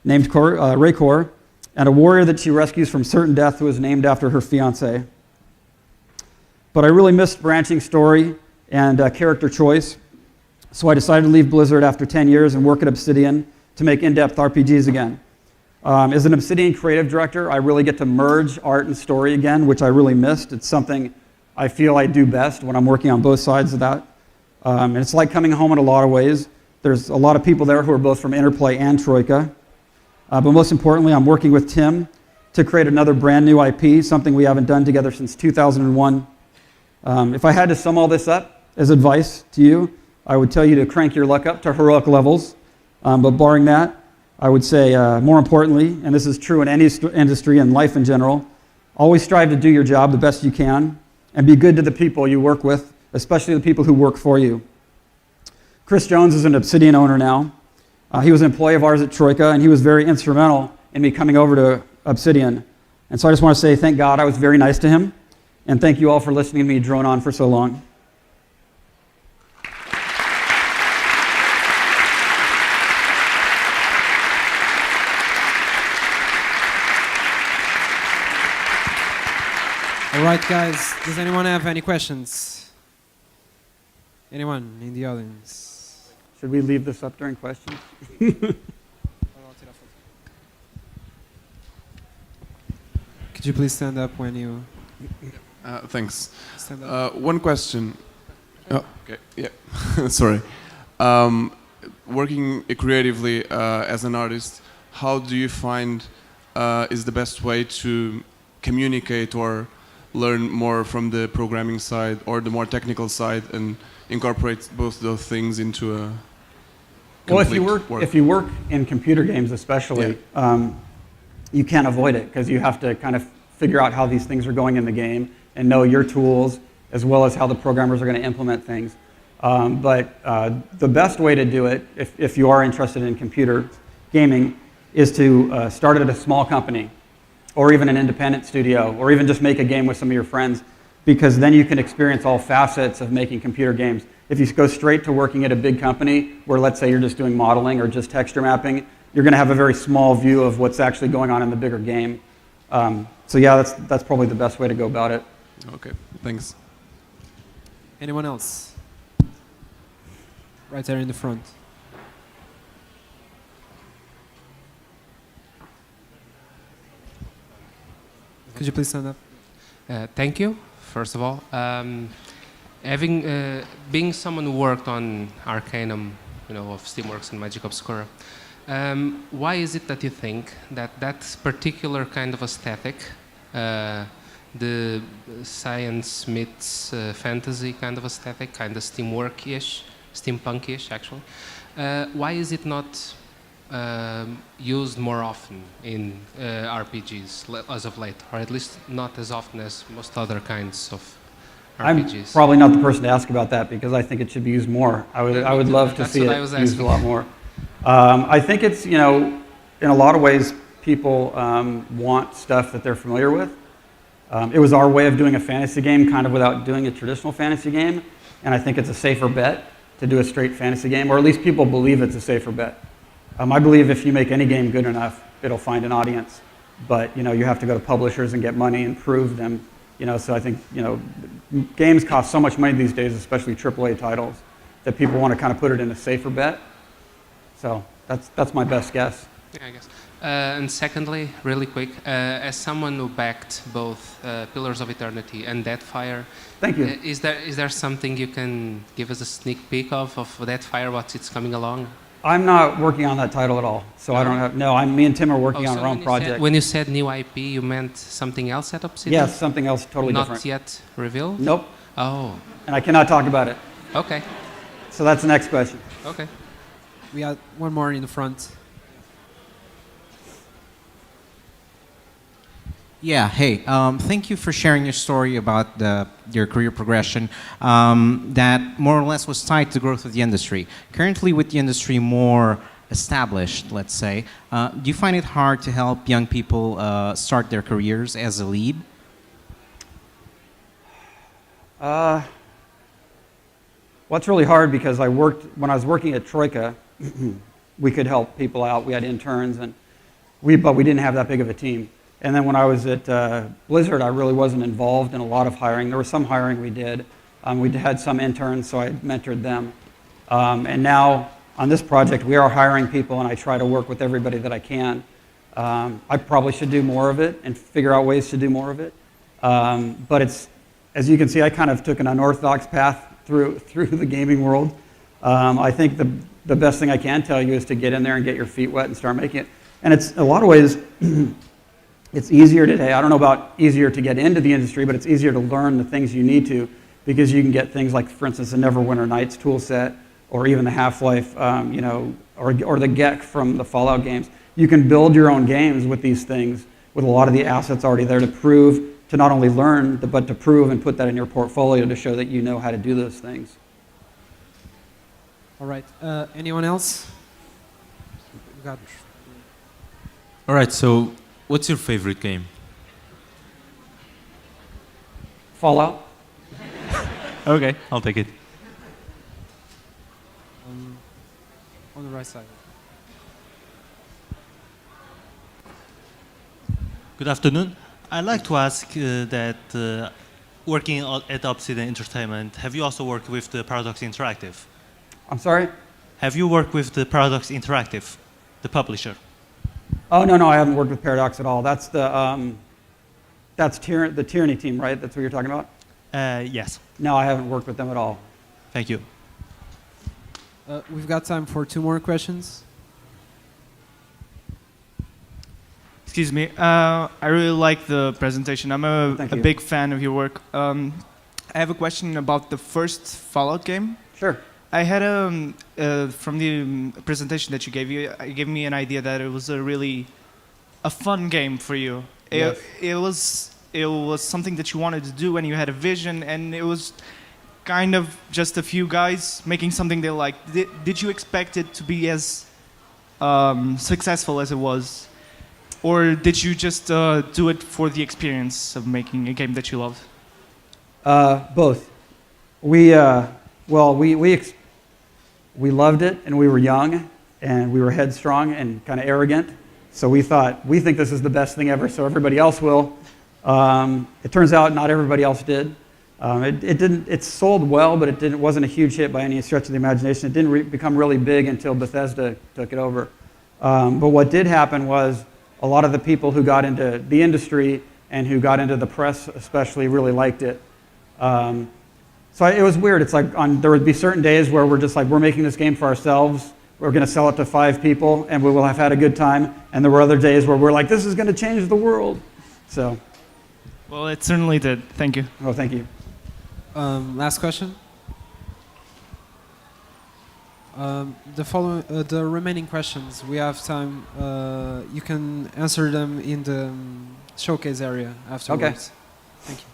A: named Raycor, and a warrior that she rescues from certain death who is named after her fiancé. But I really missed branching story and character choice, so I decided to leave Blizzard after 10 years and work at Obsidian to make in-depth RPGs again. As an Obsidian creative director, I really get to merge art and story again, which I really missed. It's something I feel I do best when I'm working on both sides of that. And it's like coming home in a lot of ways. There's a lot of people there who are both from Interplay and Troika. But most importantly, I'm working with Tim to create another brand new IP, something we haven't done together since 2001. If I had to sum all this up as advice to you, I would tell you to crank your luck up to heroic levels. But barring that, I would say, more importantly, and this is true in any industry and life in general, always strive to do your job the best you can and be good to the people you work with, especially the people who work for you. Chris Jones is an Obsidian owner now. He was an employee of ours at Troika, and he was very instrumental in me coming over to Obsidian. And so I just want to say thank God I was very nice to him, and thank you all for listening to me drone on for so long.
B: right, guys. Does anyone have any questions? Anyone in the audience?
A: Should we leave this up during questions?
B: Could you please stand up when you
C: Thanks.
B: stand up?
C: One question. Oh, okay. Yeah. Sorry. Working creatively as an artist, how do you find is the best way to communicate or learn more from the programming side or the more technical side and incorporate both those things into a
A: Well,
C: complete work?
A: if you work in computer games especially, you can't avoid it because you have to kind of figure out how these things are going in the game and know your tools as well as how the programmers are going to implement things. But the best way to do it, if you are interested in computer gaming, is to start at a small company or even an independent studio or even just make a game with some of your friends, because then you can experience all facets of making computer games. If you go straight to working at a big company where, let's say, you're just doing modeling or just texture mapping, you're going to have a very small view of what's actually going on in the bigger game. So yeah, that's probably the best way to go about it.
C: Okay, thanks.
B: Anyone else? Right there in the front. Could you please stand up?
D: Thank you, first of all. Being someone who worked on Arcanum, of Steamworks and Magic Obscura, why is it that you think that particular kind of aesthetic, the science meets fantasy kind of aesthetic, kind of steamwork-ish, steampunk-ish actually, why is it not used more often in RPGs as of late, or at least not as often as most other kinds of RPGs?
A: I'm probably not the person to ask about that because I think it should be used more. I would love to see it used a lot more. I think it's, in a lot of ways, people want stuff that they're familiar with. It was our way of doing a fantasy game kind of without doing a traditional fantasy game, and I think it's a safer bet to do a straight fantasy game, or at least people believe it's a safer bet. I believe if you make any game good enough, it'll find an audience, but you have to go to publishers and get money and prove them. So I think games cost so much money these days, especially AAA titles, that people want to kind of put it in a safer bet. So that's my best guess.
D: Yeah, I guess. And secondly, really quick, as someone who backed both Pillars of Eternity and Deathfire,
A: thank you.
D: Is there something you can give us a sneak peek of Deathfire, what's it's coming along?
A: I'm not working on that title at all, so I don't have. No, me and Tim are working on our own project.
D: When you said new IP, you meant something else at Obsidian?
A: Yes, something else totally different.
D: Not yet revealed?
A: Nope.
D: Oh.
A: And I cannot talk about it.
D: Okay.
A: So that's the next question.
D: Okay.
B: We have one more in the front.
E: Yeah, hey, thank you for sharing your story about your career progression that more or less was tied to growth of the industry. Currently, with the industry more established, let's say, do you find it hard to help young people start their careers as a lead?
A: Well, it's really hard because when I was working at Troika, we could help people out. We had interns, but we didn't have that big of a team. And then when I was at Blizzard, I really wasn't involved in a lot of hiring. There was some hiring we did. We had some interns, so I mentored them. And now on this project, we are hiring people, and I try to work with everybody that I can. I probably should do more of it and figure out ways to do more of it. But as you can see, I kind of took an unorthodox path through the gaming world. I think the best thing I can tell you is to get in there and get your feet wet and start making it. And it's in a lot of ways. It's easier today. I don't know about easier to get into the industry, but it's easier to learn the things you need to because you can get things like, for instance, the Neverwinter Nights tool set or even the Half-Life, or the GEC from the Fallout games. You can build your own games with these things with a lot of the assets already there to not only learn, but to prove and put that in your portfolio to show that you know how to do those things.
B: All right. Anyone else?
F: All right, so what's your favorite game?
A: Fallout.
F: Okay, I'll take it.
B: On the right side.
F: Good afternoon.
G: I'd like to ask that working at Obsidian Entertainment, have you also worked with the Paradox Interactive?
A: I'm sorry?
G: Have you worked with the Paradox Interactive, the publisher?
A: Oh, no, I haven't worked with Paradox at all. That's the Tyranny team, right? That's what you're talking about?
G: Yes.
A: No, I haven't worked with them at all.
G: Thank you.
B: We've got time for 2 more questions.
H: Excuse me. I really like the presentation. I'm a
A: Thank you.
H: big fan of your work. I have a question about the first Fallout game.
A: Sure.
H: I had from the presentation that you gave me an idea that it was a fun game for you.
A: Yes.
H: It was something that you wanted to do and you had a vision, and it was kind of just a few guys making something they liked. Did you expect it to be as successful as it was? Or did you just do it for the experience of making a game that you loved?
A: Both. We loved it, and we were young, and we were headstrong and kind of arrogant. So we thought, we think this is the best thing ever, so everybody else will. It turns out not everybody else did. It sold well, but it wasn't a huge hit by any stretch of the imagination. It didn't become really big until Bethesda took it over. But what did happen was a lot of the people who got into the industry and who got into the press especially really liked it. So it was weird. It's like there would be certain days where we're just like, we're making this game for ourselves. We're going to sell it to 5 people, and we will have had a good time. And there were other days where we're like, this is going to change the world. So.
H: Well, it certainly did. Thank you.
A: Oh, thank you.
B: Last question. The remaining questions, we have time. You can answer them in the showcase area afterwards.
A: Okay.
B: Thank you.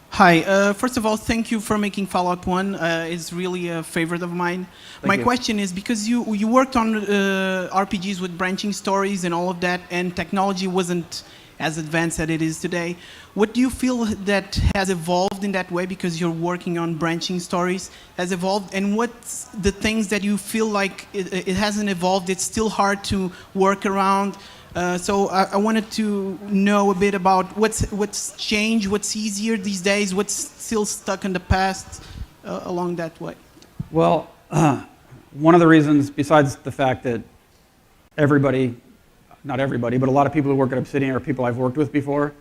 I: Hi. First of all, thank you for making Fallout 1. It's really a favorite of mine.
A: Thank
I: My
A: you.
I: question is, because you worked on RPGs with branching stories and all of that, and technology wasn't as advanced as it is today, what do you feel that has evolved in that way, because you're working on branching stories, has evolved, and what's the things that you feel like it hasn't evolved, it's still hard to work around? So I wanted to know a bit about what's changed, what's easier these days, what's still stuck in the past along that way.
A: Well, one of the reasons, besides the fact that not everybody, but a lot of people who work at Obsidian are people I've worked with before,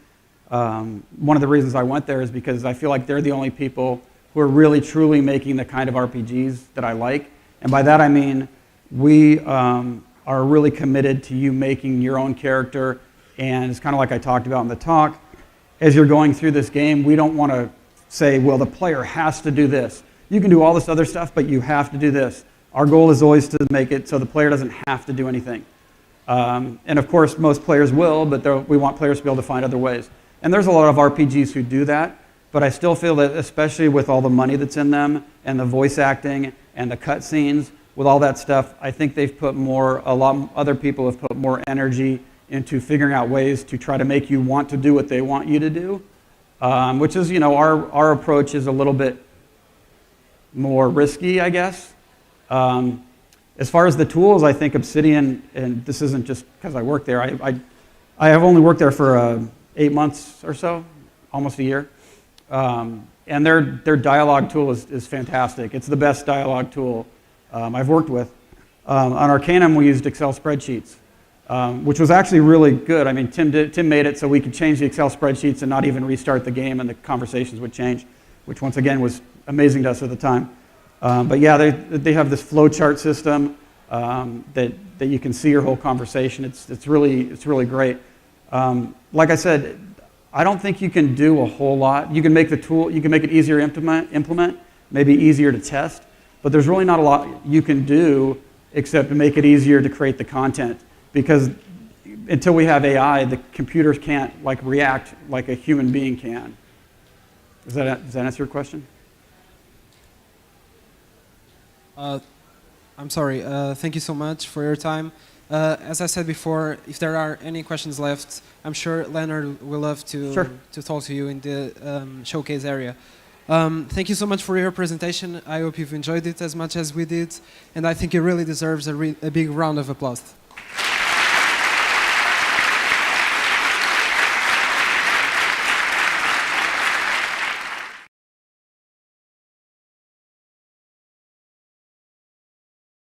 A: one of the reasons I went there is because I feel like they're the only people who are really truly making the kind of RPGs that I like. And by that I mean we are really committed to you making your own character, and it's kind of like I talked about in the talk. As you're going through this game, we don't want to say, well, the player has to do this. You can do all this other stuff, but you have to do this. Our goal is always to make it so the player doesn't have to do anything. And of course, most players will, but we want players to be able to find other ways. And there's a lot of RPGs who do that, but I still feel that, especially with all the money that's in them, and the voice acting, and the cutscenes, with all that stuff, I think they've put other people have put more energy into figuring out ways to try to make you want to do what they want you to do, which is, our approach is a little bit more risky, I guess. As far as the tools, I think Obsidian, and this isn't just because I work there, I have only worked there for 8 months or so, almost a year. And their dialogue tool is fantastic. It's the best dialogue tool I've worked with. On Arcanum, we used Excel spreadsheets, which was actually really good. I mean, Tim made it so we could change the Excel spreadsheets and not even restart the game, and the conversations would change, which once again was amazing to us at the time. But yeah, they have this flowchart system that you can see your whole conversation. It's really great. Like I said, I don't think you can do a whole lot. You can make the tool, you can make it easier to implement, maybe easier to test, but there's really not a lot you can do except to make it easier to create the content, because until we have AI, the computers can't react like a human being can. Does that answer your question?
B: I'm sorry. Thank you so much for your time. As I said before, if there are any questions left, I'm sure Leonard will love to talk to you in the showcase area. Thank you so much for your presentation. I hope you've enjoyed it as much as we did, and I think it really deserves a big round of applause.